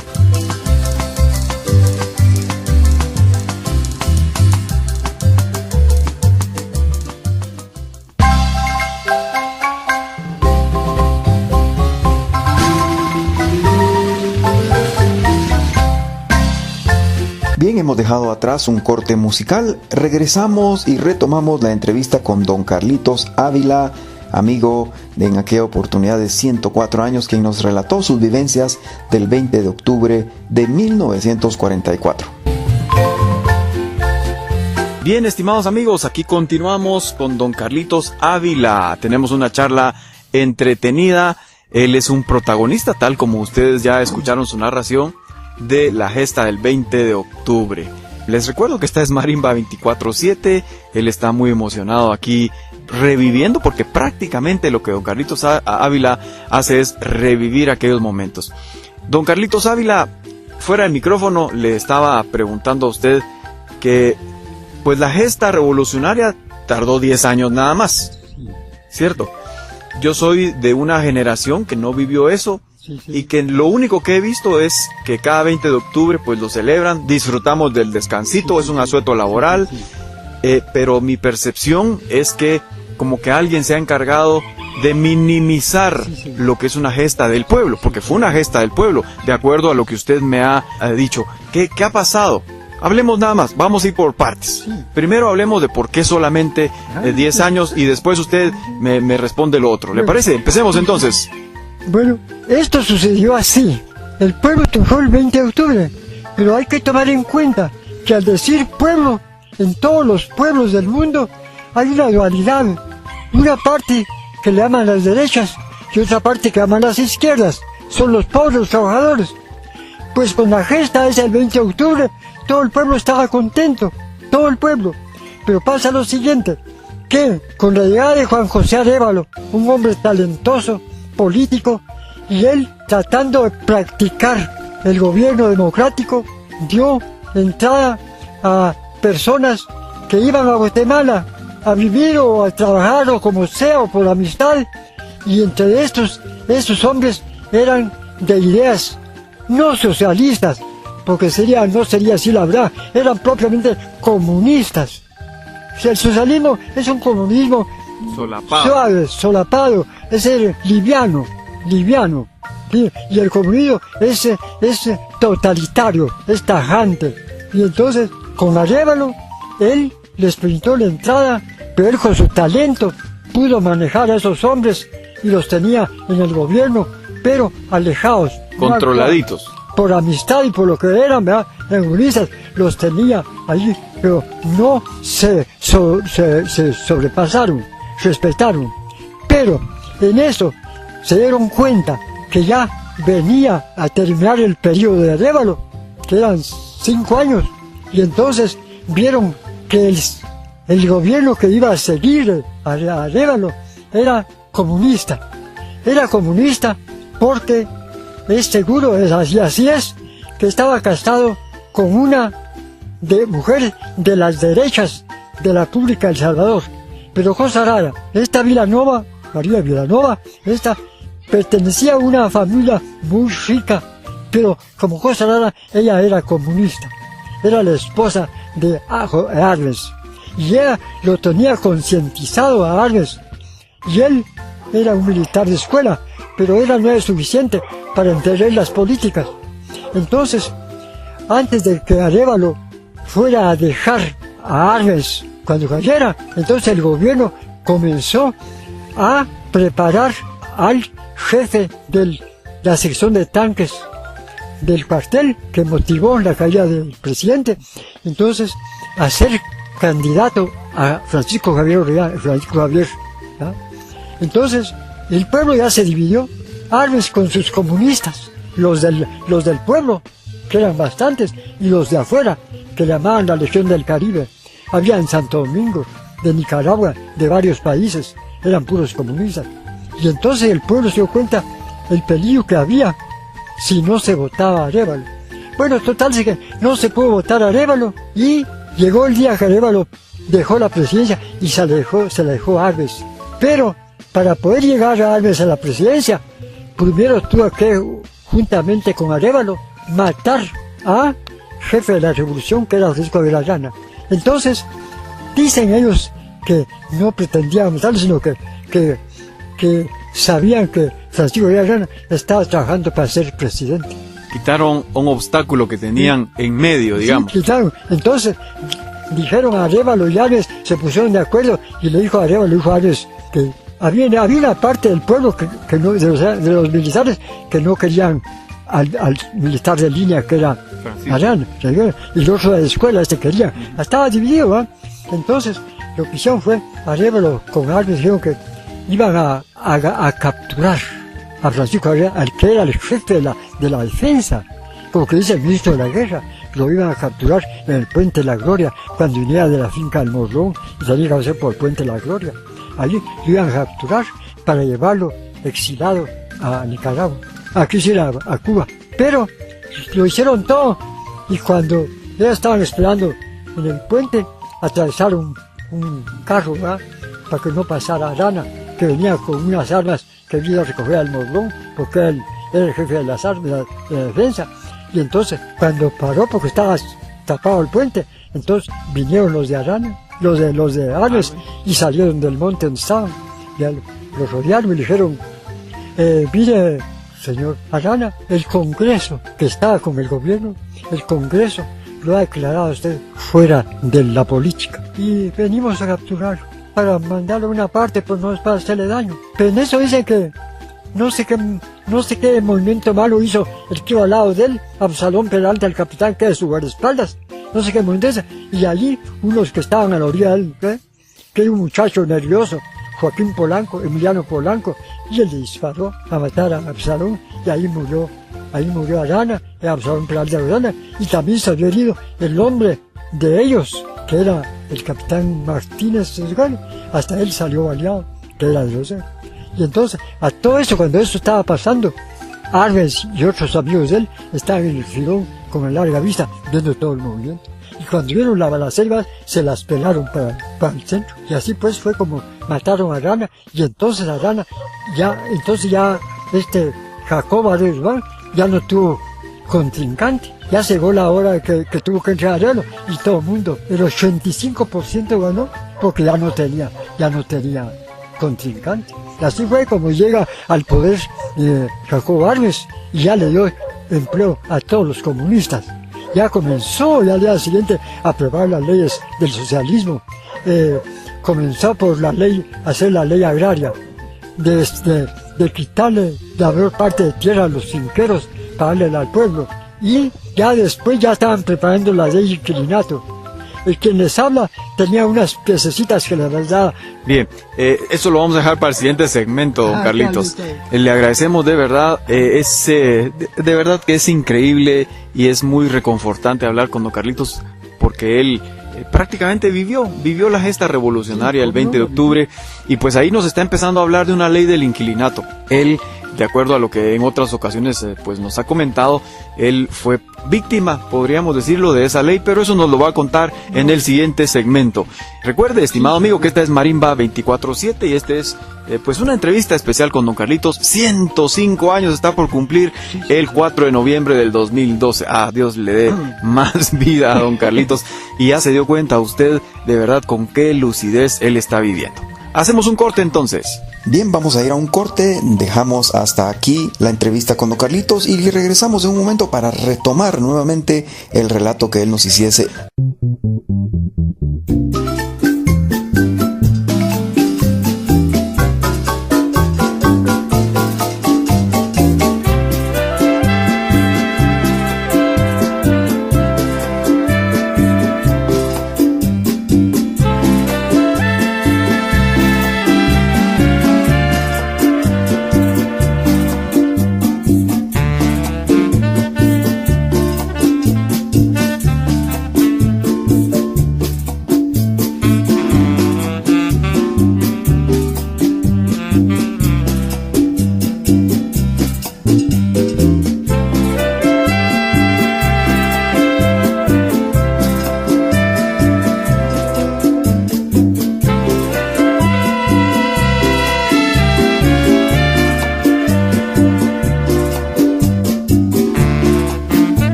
Bien, hemos dejado atrás un corte musical, regresamos y retomamos la entrevista con don Carlitos Ávila, amigo de en aquella oportunidad de 104 años, quien nos relató sus vivencias del 20 de octubre de 1944. Bien, estimados amigos, aquí continuamos con don Carlitos Ávila. Tenemos una charla entretenida. Él es un protagonista, tal como ustedes ya escucharon su narración, de la gesta del 20 de octubre. Les recuerdo que esta es Marimba 24/7. Él está muy emocionado aquí reviviendo, porque prácticamente lo que don Carlitos Ávila hace es revivir aquellos momentos. Don Carlitos Ávila, fuera del micrófono, le estaba preguntando a usted que pues la gesta revolucionaria tardó 10 años nada más, ¿cierto? Yo soy de una generación que no vivió eso, y que lo único que he visto es que cada 20 de octubre pues lo celebran, disfrutamos del descansito, es un asueto laboral, pero mi percepción es que como que alguien se ha encargado de minimizar lo que es una gesta del pueblo, porque fue una gesta del pueblo, de acuerdo a lo que usted me ha dicho. ¿Qué ha pasado? Hablemos nada más, vamos a ir por partes. Primero hablemos de por qué solamente 10 años y después usted me responde lo otro. ¿Le parece? Empecemos entonces. Bueno, esto sucedió así. El pueblo triunfó el 20 de octubre, pero hay que tomar en cuenta que al decir pueblo, en todos los pueblos del mundo hay una dualidad. Una parte que le aman las derechas y otra parte que aman las izquierdas. Son los pobres, los trabajadores. Pues con la gesta esa el 20 de octubre, todo el pueblo estaba contento, todo el pueblo. Pero pasa lo siguiente, que con la llegada de Juan José Arévalo, un hombre talentoso, político, y él tratando de practicar el gobierno democrático, dio entrada a personas que iban a Guatemala a vivir o a trabajar o como sea o por amistad, y entre estos hombres eran de ideas no socialistas, porque no sería así la verdad, eran propiamente comunistas. O sea, el socialismo es un comunismo suave, solapado, es ser liviano, ¿sí? Y el comunismo es totalitario, es tajante. Y entonces, con Arévalo, él les permitió la entrada, pero él con su talento pudo manejar a esos hombres y los tenía en el gobierno, pero alejados. Controladitos. Por amistad y por lo que eran, ¿verdad? Comunistas, los tenía allí, pero no se sobrepasaron, respetaron. Pero en eso se dieron cuenta que ya venía a terminar el periodo de Arévalo, que eran 5 años, y entonces vieron que el gobierno que iba a seguir a Arévalo era comunista. Era comunista porque es seguro, así es, que estaba casado con una mujer de las derechas de la República de El Salvador. Pero cosa rara, esta Vilanova, María Vilanova, esta pertenecía a una familia muy rica, pero como cosa rara, ella era comunista. Era la esposa de Arles, y ella lo tenía concientizado a Arles, y él era un militar de escuela, pero no era suficiente para entender las políticas. Entonces, antes de que Arévalo fuera a dejar a Arles cuando cayera, entonces el gobierno comenzó a preparar al jefe de la sección de tanques del cuartel que motivó la caída del presidente, entonces a ser candidato a Francisco Javier. ¿Ya? Entonces el pueblo ya se dividió, Arles con sus comunistas, los del pueblo, que eran bastantes, y los de afuera, que llamaban la Legión del Caribe. Había en Santo Domingo, de Nicaragua, de varios países, eran puros comunistas. Y entonces el pueblo se dio cuenta el peligro que había si no se votaba a Arévalo. Bueno, total, que no se pudo votar a Arévalo, y llegó el día que Arévalo dejó la presidencia y se la dejó a Arles. Pero para poder llegar a Arles a la presidencia, primero tuvo que, juntamente con Arévalo, matar a jefe de la revolución, que era Francisco Villarana. Entonces, dicen ellos que no pretendían matarlo, sino que sabían que Francisco Villarana estaba trabajando para ser presidente. Quitaron un obstáculo que tenían en medio, digamos. Sí, quitaron. Entonces, dijeron a Arévalo y Arles, se pusieron de acuerdo, y le dijo a Arles que había una parte del pueblo que no, de los militares, que no querían al militar de línea, que era Arán, y el otro de la escuela, quería. Estaba dividido, ¿eh? Entonces, lo que hicieron fue, Arévalo con Arles dijeron que iban a capturar a Francisco Javier, al que era el jefe de la defensa, como que dice el ministro de la guerra. Lo iban a capturar en el Puente de la Gloria, cuando viniera de la finca del Morrón y salía a hacer por el Puente de la Gloria. allí lo iban a capturar para llevarlo exilado a Nicaragua, aquí sí a Cuba. Pero lo hicieron todo, y cuando ya estaban esperando en el puente, atravesaron un carro, ¿verdad?, para que no pasara Arana, que venía con unas armas que venía a recoger al Morlón, porque él era el jefe de las armas, de la defensa. Y entonces, cuando paró, porque estaba tapado el puente, entonces vinieron los de Arana, los de Ares, y salieron del monte donde estaban. Ya los rodearon y le dijeron, mire, señor Arana, el Congreso, que estaba con el gobierno, el Congreso lo ha declarado a usted fuera de la política. Y venimos a capturarlo, para mandarlo a una parte, pues no es para hacerle daño. Pero en eso dicen que no sé qué movimiento malo hizo el que iba al lado de él, Absalón Peralta, el capitán, que es su guardaespaldas. No sé qué movimiento ese. Y allí, unos que estaban a la orilla de él, que hay un muchacho nervioso, Joaquín Polanco, Emiliano Polanco, y él le disparó a matar a Absalón, y ahí murió Arana, Absalón Peralta de Arana, y también se había herido el hombre de ellos, que era el capitán Martínez, hasta él salió baleado, que era de los. Y entonces, a todo eso, cuando eso estaba pasando, Arbenz y otros amigos de él estaban en el filón con el larga vista, viendo todo el movimiento. Y cuando vieron la balacera, se las pelaron para el centro. Y así pues fue como mataron a Arana, y entonces Arana, Jacob Arellano ya no tuvo contrincante. Ya llegó la hora que tuvo que entrar Arellano, y todo el mundo, el 85% ganó, porque ya no tenía contrincante. Y así fue como llega al poder Jacob Arbenz, y ya le dio empleo a todos los comunistas. Ya comenzó ya al día siguiente a aprobar las leyes del socialismo. Comenzó por hacer la ley agraria, de quitarle la mayor parte de tierra a los finqueros para darle al pueblo. Y ya después ya estaban preparando la ley de inquilinato. El quien les habla tenía unas piececitas que les daba. Bien, eso lo vamos a dejar para el siguiente segmento, don Carlitos. Le agradecemos de verdad, de verdad que es increíble y es muy reconfortante hablar con don Carlitos, porque él prácticamente vivió la gesta revolucionaria el 20 de octubre, y pues ahí nos está empezando a hablar de una ley del inquilinato. Él, de acuerdo a lo que en otras ocasiones pues nos ha comentado, él fue víctima, podríamos decirlo, de esa ley, pero eso nos lo va a contar en el siguiente segmento. Recuerde, estimado amigo, que esta es Marimba 24/7 y este es pues una entrevista especial con don Carlitos. 105 años está por cumplir el 4 de noviembre del 2012. Ah, Dios le dé más vida a don Carlitos, y ya se dio cuenta usted de verdad con qué lucidez él está viviendo. Hacemos un corte entonces. Bien, vamos a ir a un corte, dejamos hasta aquí la entrevista con don Carlitos y regresamos en un momento para retomar nuevamente el relato que él nos hiciese.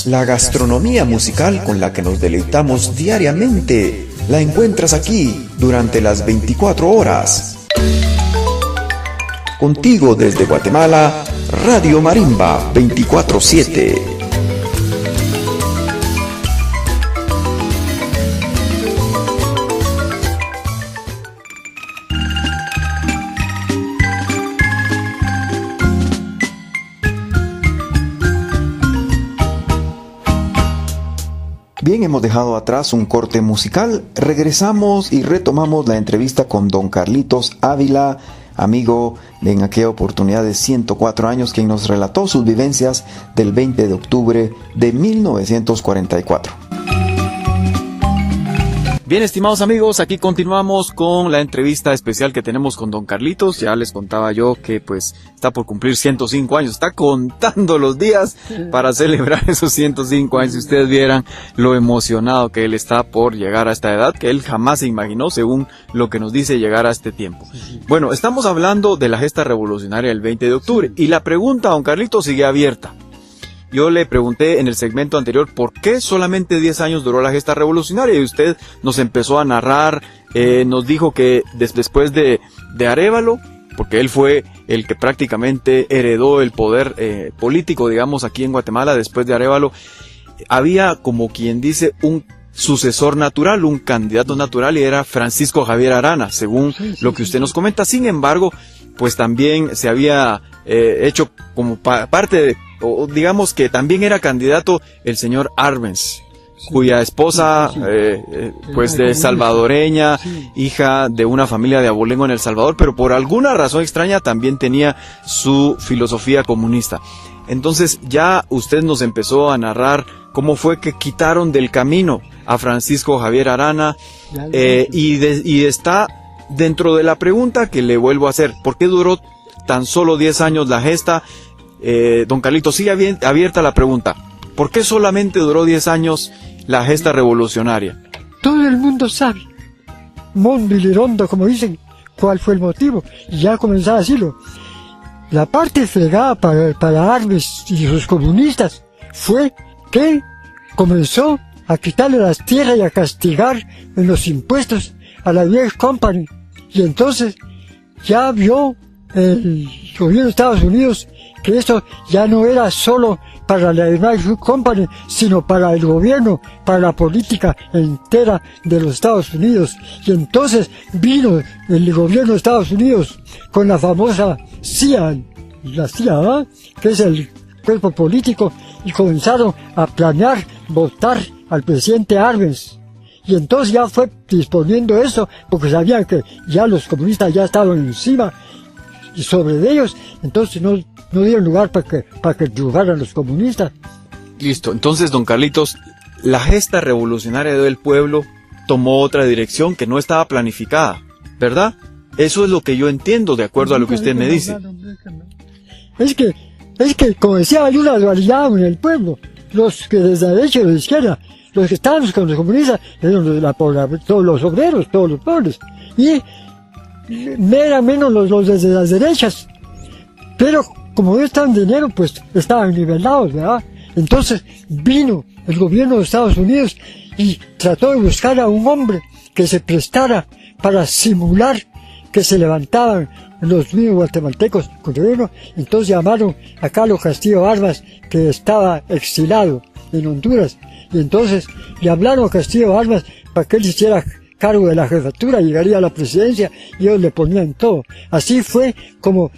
La gastronomía musical con la que nos deleitamos diariamente la encuentras aquí durante las 24 horas. Contigo desde Guatemala, Radio Marimba 24/7. Bien, hemos dejado atrás un corte musical, regresamos y retomamos la entrevista con don Carlitos Ávila, amigo de en aquella oportunidad de 104 años, quien nos relató sus vivencias del 20 de octubre de 1944. Bien, estimados amigos, aquí continuamos con la entrevista especial que tenemos con don Carlitos. Ya les contaba yo que pues está por cumplir 105 años, está contando los días para celebrar esos 105 años. Si ustedes vieran lo emocionado que él está por llegar a esta edad, que él jamás se imaginó, según lo que nos dice, llegar a este tiempo. Bueno, estamos hablando de la gesta revolucionaria del 20 de octubre y la pregunta, don Carlitos, sigue abierta. Yo le pregunté en el segmento anterior por qué solamente 10 años duró la gesta revolucionaria y usted nos empezó a narrar, nos dijo que después de Arévalo, porque él fue el que prácticamente heredó el poder político, digamos, aquí en Guatemala, después de Arévalo, había, como quien dice, un sucesor natural, un candidato natural, y era Francisco Javier Arana, según lo que usted nos comenta. Sin embargo, pues también se había hecho como parte de, o digamos que también era candidato el señor Arbenz, cuya esposa, pues de salvadoreña, hija de una familia de abolengo en El Salvador, pero por alguna razón extraña también tenía su filosofía comunista. Entonces ya usted nos empezó a narrar cómo fue que quitaron del camino a Francisco Javier Arana, y está dentro de la pregunta que le vuelvo a hacer: ¿por qué duró tan solo 10 años la gesta? Don Carlitos, sigue abierta la pregunta. ¿Por qué solamente duró 10 años la gesta revolucionaria? Todo el mundo sabe, Mondo y Lirondo, como dicen, cuál fue el motivo. Y ya comenzaba a decirlo. La parte fregada para Arbenz y sus comunistas fue que comenzó a quitarle las tierras y a castigar en los impuestos a la Vieja Company. Y entonces ya vio el gobierno de Estados Unidos que esto ya no era solo para la United Company, sino para el gobierno, para la política entera de los Estados Unidos. Y entonces vino el gobierno de Estados Unidos con la famosa CIA, la CIA, que es el cuerpo político, y comenzaron a planear votar al presidente Arbenz. Y entonces ya fue disponiendo eso, porque sabían que ya los comunistas ya estaban encima y sobre ellos, entonces no dieron lugar para que triunfaran los comunistas. Listo, entonces don Carlitos, la gesta revolucionaria del pueblo tomó otra dirección que no estaba planificada, ¿verdad? Eso es lo que yo entiendo, de acuerdo a lo que usted me dice. Es que como decía, hay una dualidad en el pueblo. Los que desde la derecha y de la izquierda, los que estaban con los comunistas, eran todos los obreros, todos los pobres. Y eran menos los desde las derechas. Pero como no estaban dinero, pues estaban nivelados, ¿verdad? Entonces vino el gobierno de Estados Unidos y trató de buscar a un hombre que se prestara para simular que se levantaban los mismos guatemaltecos contra el gobierno. Entonces llamaron a Carlos Castillo Barbas, que estaba exilado en Honduras, Y entonces le hablaron a Castillo Armas para que él hiciera cargo de la jefatura, llegaría a la presidencia y ellos le ponían todo. Así fue como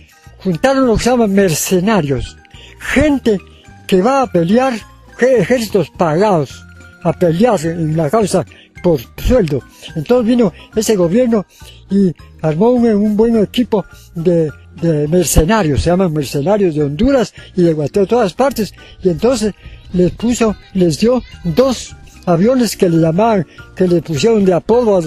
juntaron lo que se llaman mercenarios, gente que va a pelear, ejércitos pagados a pelear en la causa por sueldo. Entonces vino ese gobierno y armó un buen equipo de mercenarios, se llaman mercenarios de Honduras y de Guatemala, de todas partes, y entonces les dio 2 aviones que le llamaban, que le pusieron de apodo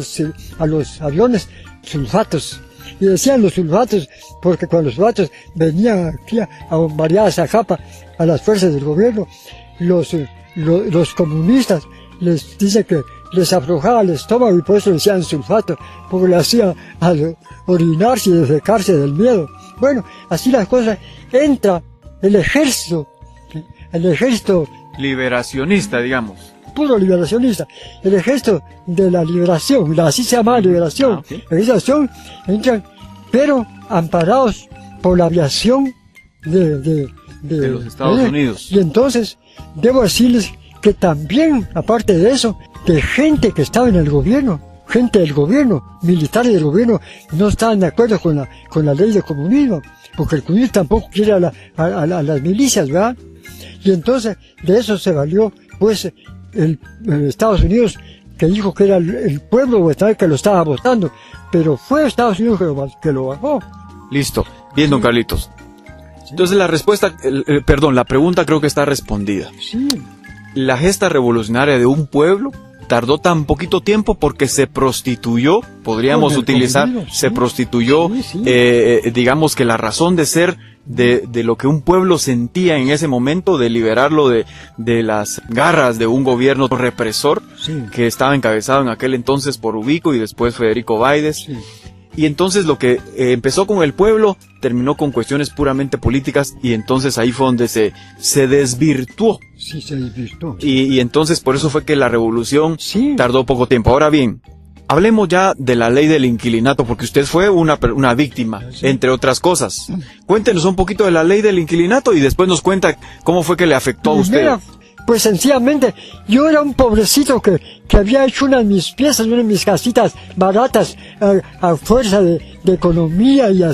a los aviones sulfatos. Y decían los sulfatos, porque cuando los sulfatos venían aquí a bombardear a Zacapa, a las fuerzas del gobierno, los comunistas les dice que les aflojaba el estómago y por eso decían sulfato, porque le hacían orinarse y defecarse del miedo. Bueno, así las cosas. Entra el ejército Liberacionista, digamos. puro liberacionista, el ejército de la liberación, así se llama liberación, liberación, entran, pero amparados por la aviación de los Estados Unidos. Y entonces, debo decirles que también, aparte de eso, de gente que estaba en el gobierno, gente del gobierno, militares del gobierno, no estaban de acuerdo con la ley de comunismo, porque el comunismo tampoco quiere a las milicias, ¿verdad? Y entonces, de eso se valió, pues, el Estados Unidos, que dijo que era el pueblo guatemalteco que lo estaba votando, pero fue Estados Unidos que lo bajó. Listo. Bien, don Carlitos. Entonces la respuesta, la pregunta creo que está respondida. Sí. La gesta revolucionaria de un pueblo tardó tan poquito tiempo porque se prostituyó, podríamos utilizar, se prostituyó, digamos que la razón de ser de lo que un pueblo sentía en ese momento, de liberarlo de las garras de un gobierno represor, que estaba encabezado en aquel entonces por Ubico y después Federico Báides. Sí. Y entonces lo que empezó con el pueblo terminó con cuestiones puramente políticas y entonces ahí fue donde se desvirtuó. Sí, se desvirtuó. Y entonces por eso fue que la revolución tardó poco tiempo. Ahora bien, hablemos ya de la ley del inquilinato, porque usted fue una víctima, entre otras cosas. Cuéntenos un poquito de la ley del inquilinato y después nos cuenta cómo fue que le afectó a usted. Mira, pues sencillamente, yo era un pobrecito que había hecho una de mis piezas, una de mis casitas baratas, a fuerza de economía y a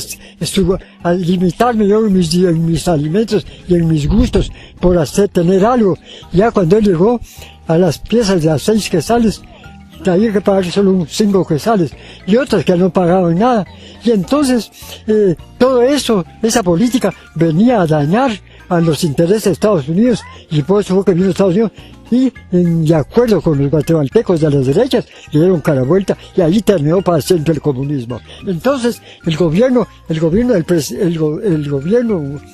limitarme yo en mis alimentos y en mis gustos por tener algo. Ya cuando él llegó a las piezas de a 6 quetzales, había que pagar solo 5 quetzales y otras que no pagaban nada. Y entonces, todo eso, esa política venía a dañar a los intereses de Estados Unidos, y por eso fue que vino Estados Unidos y de acuerdo con los guatemaltecos de las derechas le dieron cara vuelta y ahí terminó para siempre el comunismo. Entonces el gobierno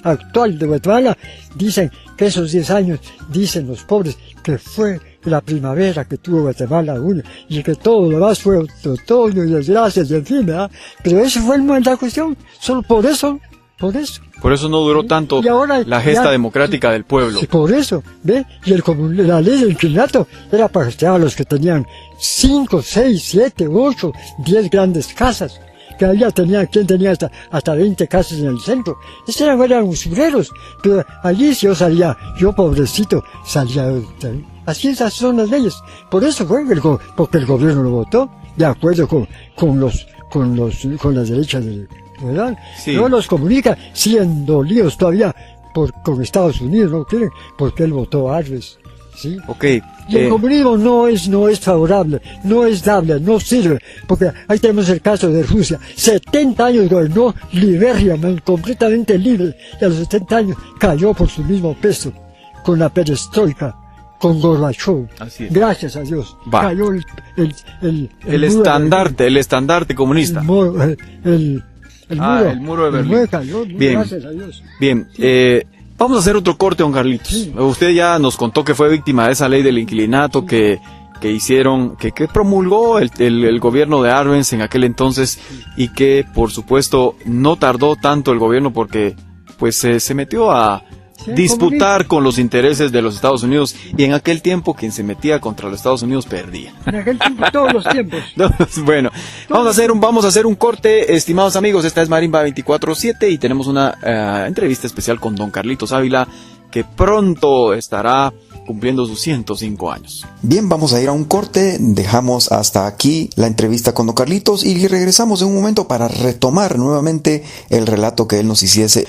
actual de Guatemala dicen que esos 10 años, dicen los pobres, que fue la primavera que tuvo Guatemala aún y que todo lo demás fue otoño y desgracias y en fin, ¿verdad? Pero eso fue la cuestión, solo por eso. Por eso no duró tanto la gesta democrática del pueblo. Sí, por eso, ¿ve? Y la ley del inquilinato era para castigar a los que tenían 5, 6, 7, 8, 10 grandes casas. Que quien tenía hasta 20 casas en el centro. Estos eran usureros. Pero allí si yo pobrecito, salía. Así esas son las leyes. Por eso fue porque el gobierno lo votó, de acuerdo con las derechas ¿verdad? Sí. No los comunica, siguen dolidos todavía con Estados Unidos, no quieren, porque él votó a Arves, ¿sí? Okay. Y el comunismo no es favorable, no es dable, no sirve, porque ahí tenemos el caso de Rusia, 70 años gobernó Liberia, completamente libre, y a los 70 años cayó por su mismo peso, con la perestroika, con Gorbachev. Así es. Gracias a Dios. Cayó el estandarte comunista. El muro de Berlín. Cayó, bien, gracias a Dios. Bien, vamos a hacer otro corte, don Carlitos. Sí. Usted ya nos contó que fue víctima de esa ley del inquilinato que hicieron, que promulgó el gobierno de Arbenz en aquel entonces y que, por supuesto, no tardó tanto el gobierno porque pues se metió a disputar con los intereses de los Estados Unidos y en aquel tiempo quien se metía contra los Estados Unidos perdía. En aquel tiempo, todos los tiempos. Bueno, vamos a hacer un corte, estimados amigos. Esta es Marimba 24/7 y tenemos una entrevista especial con don Carlitos Ávila que pronto estará cumpliendo sus 105 años. Bien, vamos a ir a un corte, dejamos hasta aquí la entrevista con don Carlitos y regresamos en un momento para retomar nuevamente el relato que él nos hiciese.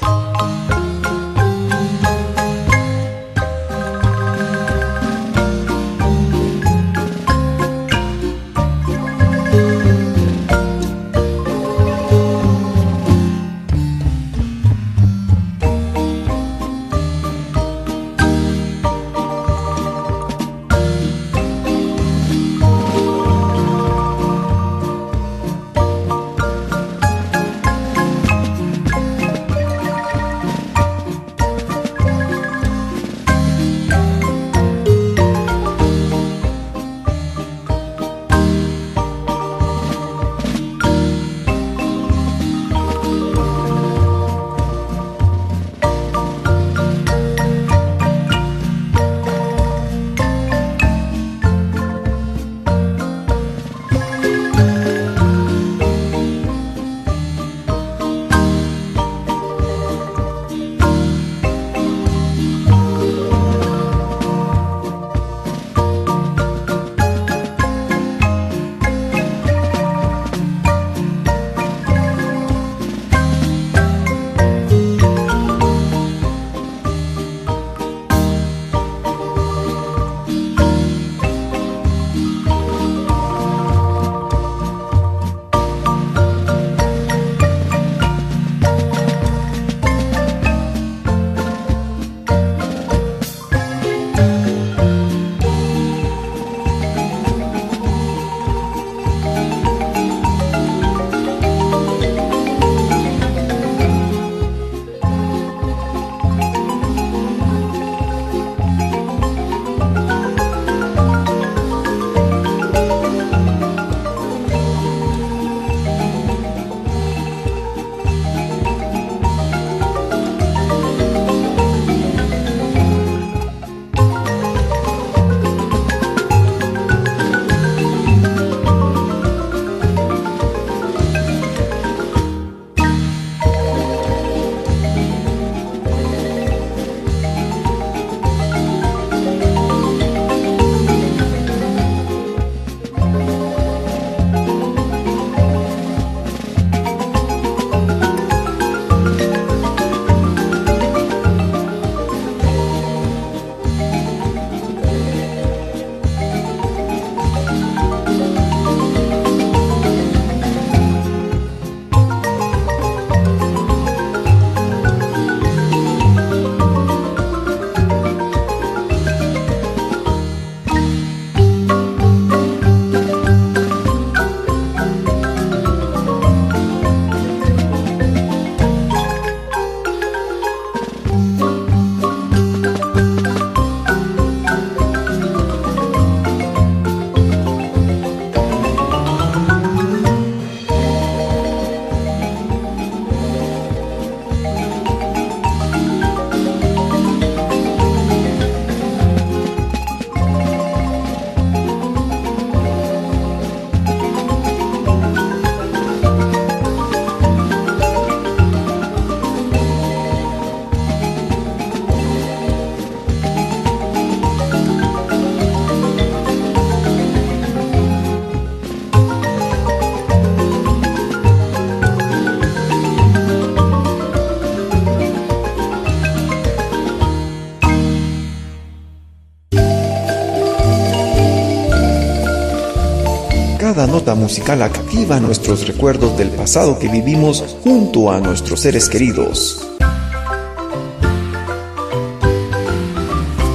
Cada nota musical activa nuestros recuerdos del pasado que vivimos junto a nuestros seres queridos.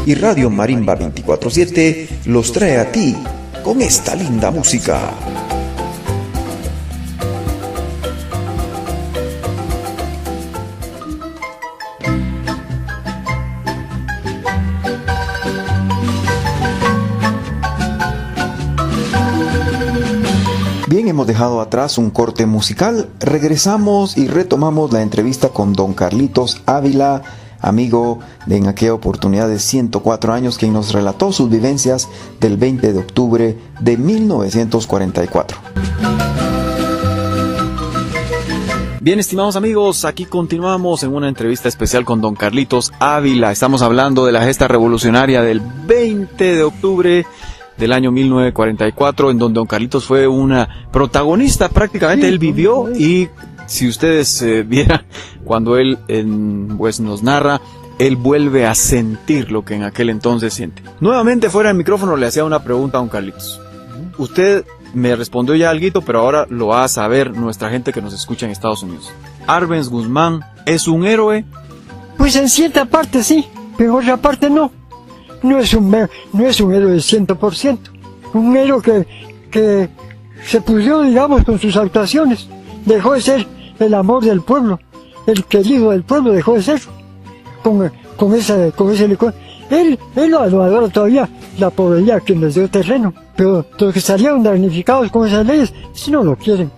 Y Radio Marimba 24/7 los trae a ti con esta linda música. Bien, hemos dejado atrás un corte musical, regresamos y retomamos la entrevista con don Carlitos Ávila, amigo de en aquella oportunidad de 104 años, quien nos relató sus vivencias del 20 de octubre de 1944. Bien, estimados amigos, aquí continuamos en una entrevista especial con don Carlitos Ávila. Estamos hablando de la gesta revolucionaria del 20 de octubre del año 1944, en donde don Carlitos fue una protagonista, prácticamente él vivió, y si ustedes vieran cuando él pues nos narra, él vuelve a sentir lo que en aquel entonces siente. Nuevamente fuera del micrófono le hacía una pregunta a don Carlitos. Usted me respondió ya algo, pero ahora lo va a saber nuestra gente que nos escucha en Estados Unidos. ¿Arbenz Guzmán es un héroe? Pues en cierta parte sí, pero en otra parte no. No es un héroe de 100%. Un héroe que se pudrió, digamos, con sus actuaciones. Dejó de ser el amor del pueblo, el querido del pueblo, dejó de ser. Con ese licor. Él lo adora todavía, la población a quien les dio terreno. Pero los que salieron damnificados con esas leyes, si no lo quieren.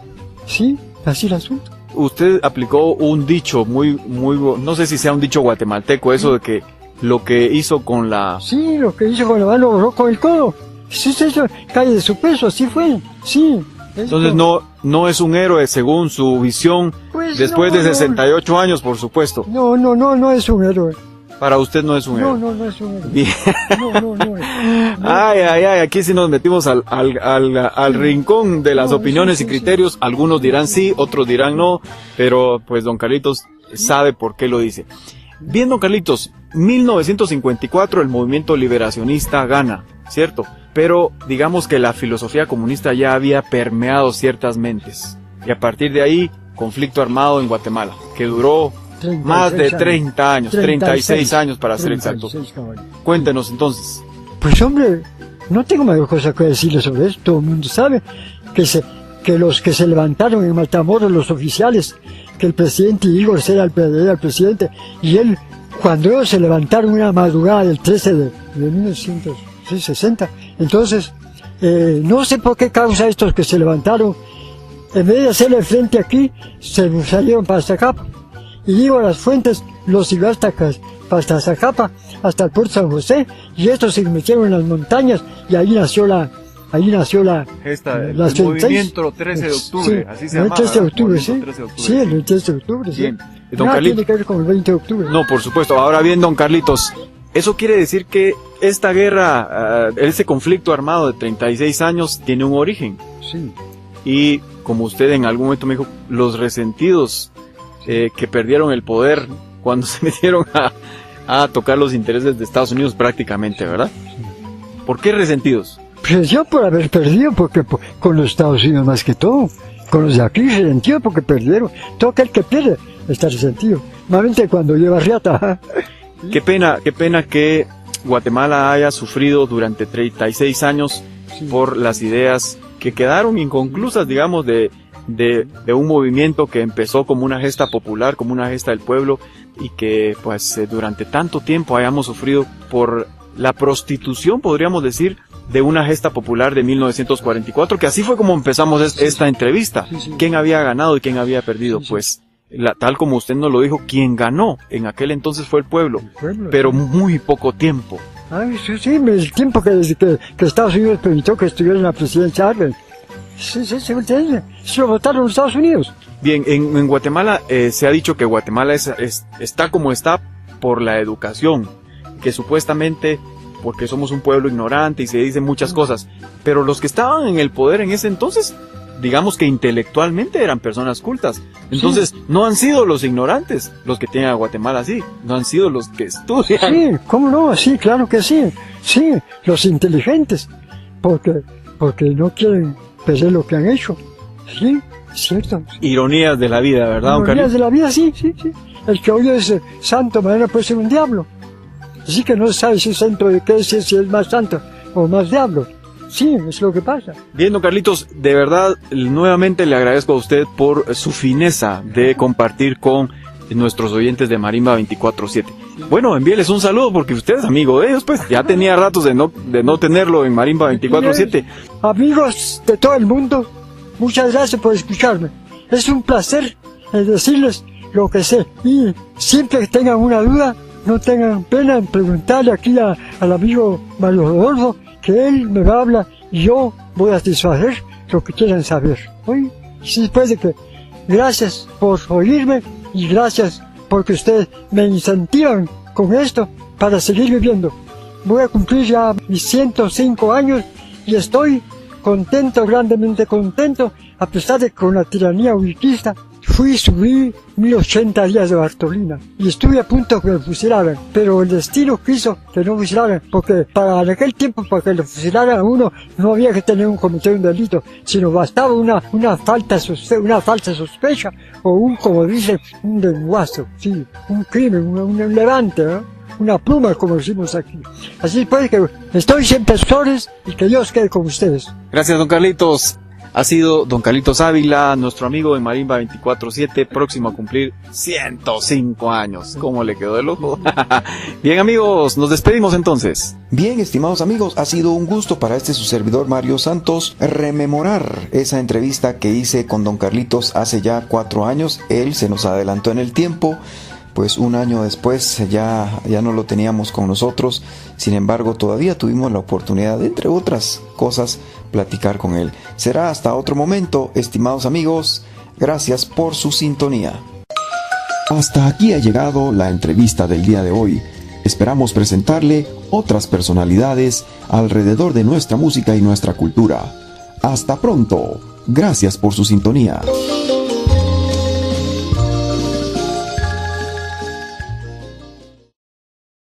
Sí, así el asunto. Usted aplicó un dicho muy, no sé si sea un dicho guatemalteco, eso de que lo que hizo con la... Sí, lo que hizo con la mano borró con el codo. Eso cae de su peso, así fue. Sí. Entonces no es un héroe según su visión, pues después de 68 años, por supuesto. No es un héroe. Para usted no es un héroe. No es un héroe. Bien. No es. Ay, aquí sí nos metimos al rincón de las opiniones y criterios. Algunos dirán sí, otros dirán no, pero pues don Carlitos sabe por qué lo dice. Bien, don Carlitos, 1954 el movimiento liberacionista gana, ¿cierto? Pero digamos que la filosofía comunista ya había permeado ciertas mentes. Y a partir de ahí, conflicto armado en Guatemala, que duró más de 30 años, 36 años para ser exacto. Cuéntenos entonces. Pues hombre, no tengo mayor cosa que decirle sobre esto. Todo el mundo sabe que los que se levantaron en Matamoros, los oficiales, que el presidente Igor era el presidente, y él, cuando ellos se levantaron una madrugada del 13 de 1960, entonces, no sé por qué causa estos que se levantaron, en vez de hacerle frente aquí, se salieron para Zacapa. Y digo, las fuentes los siguió hasta Zacapa, hasta el puerto San José, y estos se metieron en las montañas, y ahí nació el movimiento 13 de octubre, sí, así se llama. El 13 de octubre, sí. 13 de octubre. Sí, el 13 de octubre, sí. Bien. Nada tiene que ver con el 20 de octubre. No, por supuesto. Ahora bien, don Carlitos, eso quiere decir que esta guerra, ese conflicto armado de 36 años, tiene un origen. Sí. Y como usted en algún momento me dijo, los resentidos que perdieron el poder cuando se metieron a tocar los intereses de Estados Unidos prácticamente, ¿verdad? Sí. ¿Por qué resentidos? Pues yo por haber perdido, porque con los Estados Unidos más que todo. Con los de aquí resentido porque perdieron. Todo aquel que pierde está resentido. Normalmente cuando lleva riata. Qué pena que Guatemala haya sufrido durante 36 años por las ideas que quedaron inconclusas, digamos, de un movimiento que empezó como una gesta popular, como una gesta del pueblo, y que pues durante tanto tiempo hayamos sufrido por la prostitución, podríamos decir, de una gesta popular de 1944, que así fue como empezamos esta entrevista. ¿Quién había ganado y quién había perdido? Pues tal como usted nos lo dijo, quien ganó en aquel entonces fue el pueblo, pero muy poco tiempo. Ay, sí, el tiempo que Estados Unidos permitió que estuviera en la presidencia Arbenz. Se lo votaron los Estados Unidos. Bien, en Guatemala se ha dicho que Guatemala está como está por la educación, que supuestamente porque somos un pueblo ignorante y se dicen muchas cosas, pero los que estaban en el poder en ese entonces, digamos que intelectualalmente eran personas cultas. Entonces, no han sido los ignorantes los que tienen a Guatemala así, no han sido los que estudian. Sí, ¿cómo no? Sí, claro que sí. Sí, los inteligentes, porque no quieren perder lo que han hecho. Sí, cierto. Ironías de la vida, ¿verdad, don Carlos? Ironías de la vida, sí. El que hoy es santo, mañana puede ser un diablo. Así que no se sabe si es santo de qué, si es más santo o más diablo. Sí, es lo que pasa. Bien, don Carlitos, de verdad, nuevamente le agradezco a usted por su fineza de compartir con nuestros oyentes de Marimba 24/7. Bueno, envíeles un saludo porque usted es amigo de ellos, pues ya tenía ratos de no tenerlo en Marimba 24/7. Amigos de todo el mundo, muchas gracias por escucharme. Es un placer decirles lo que sé. Y siempre que tengan una duda, no tengan pena en preguntarle aquí al amigo Mario Rodolfo, que él me habla y yo voy a satisfacer lo que quieran saber. Hoy, sí, después de que Gracias por oírme y gracias porque ustedes me incentivan con esto para seguir viviendo. Voy a cumplir ya mis 105 años y estoy contento, grandemente contento, a pesar de que con la tiranía uribista subí 1080 días de Bartolina y estuve a punto de que me fusilaran, pero el destino quiso que no fusilaran, porque para aquel tiempo, para que lo fusilaran a uno, no había que tener cometido un delito, sino bastaba una falsa sospecha o como dice, un lenguazo, sí, un crimen, un levante, ¿no? Una pluma, como decimos aquí. Así pues que estoy siempre a sus órdenes y que Dios quede con ustedes. Gracias, don Carlitos. Ha sido don Carlitos Ávila, nuestro amigo de Marimba 24/7, próximo a cumplir 105 años. ¿Cómo le quedó el ojo? Bien, amigos, nos despedimos entonces. Bien, estimados amigos, ha sido un gusto para su servidor Mario Santos rememorar esa entrevista que hice con don Carlitos hace ya 4 años. Él se nos adelantó en el tiempo, pues un año después ya no lo teníamos con nosotros. Sin embargo, todavía tuvimos la oportunidad de, entre otras cosas, platicar con él. Será hasta otro momento, estimados amigos. Gracias por su sintonía. Hasta aquí ha llegado la entrevista del día de hoy. Esperamos presentarle otras personalidades alrededor de nuestra música y nuestra cultura. Hasta pronto. Gracias por su sintonía.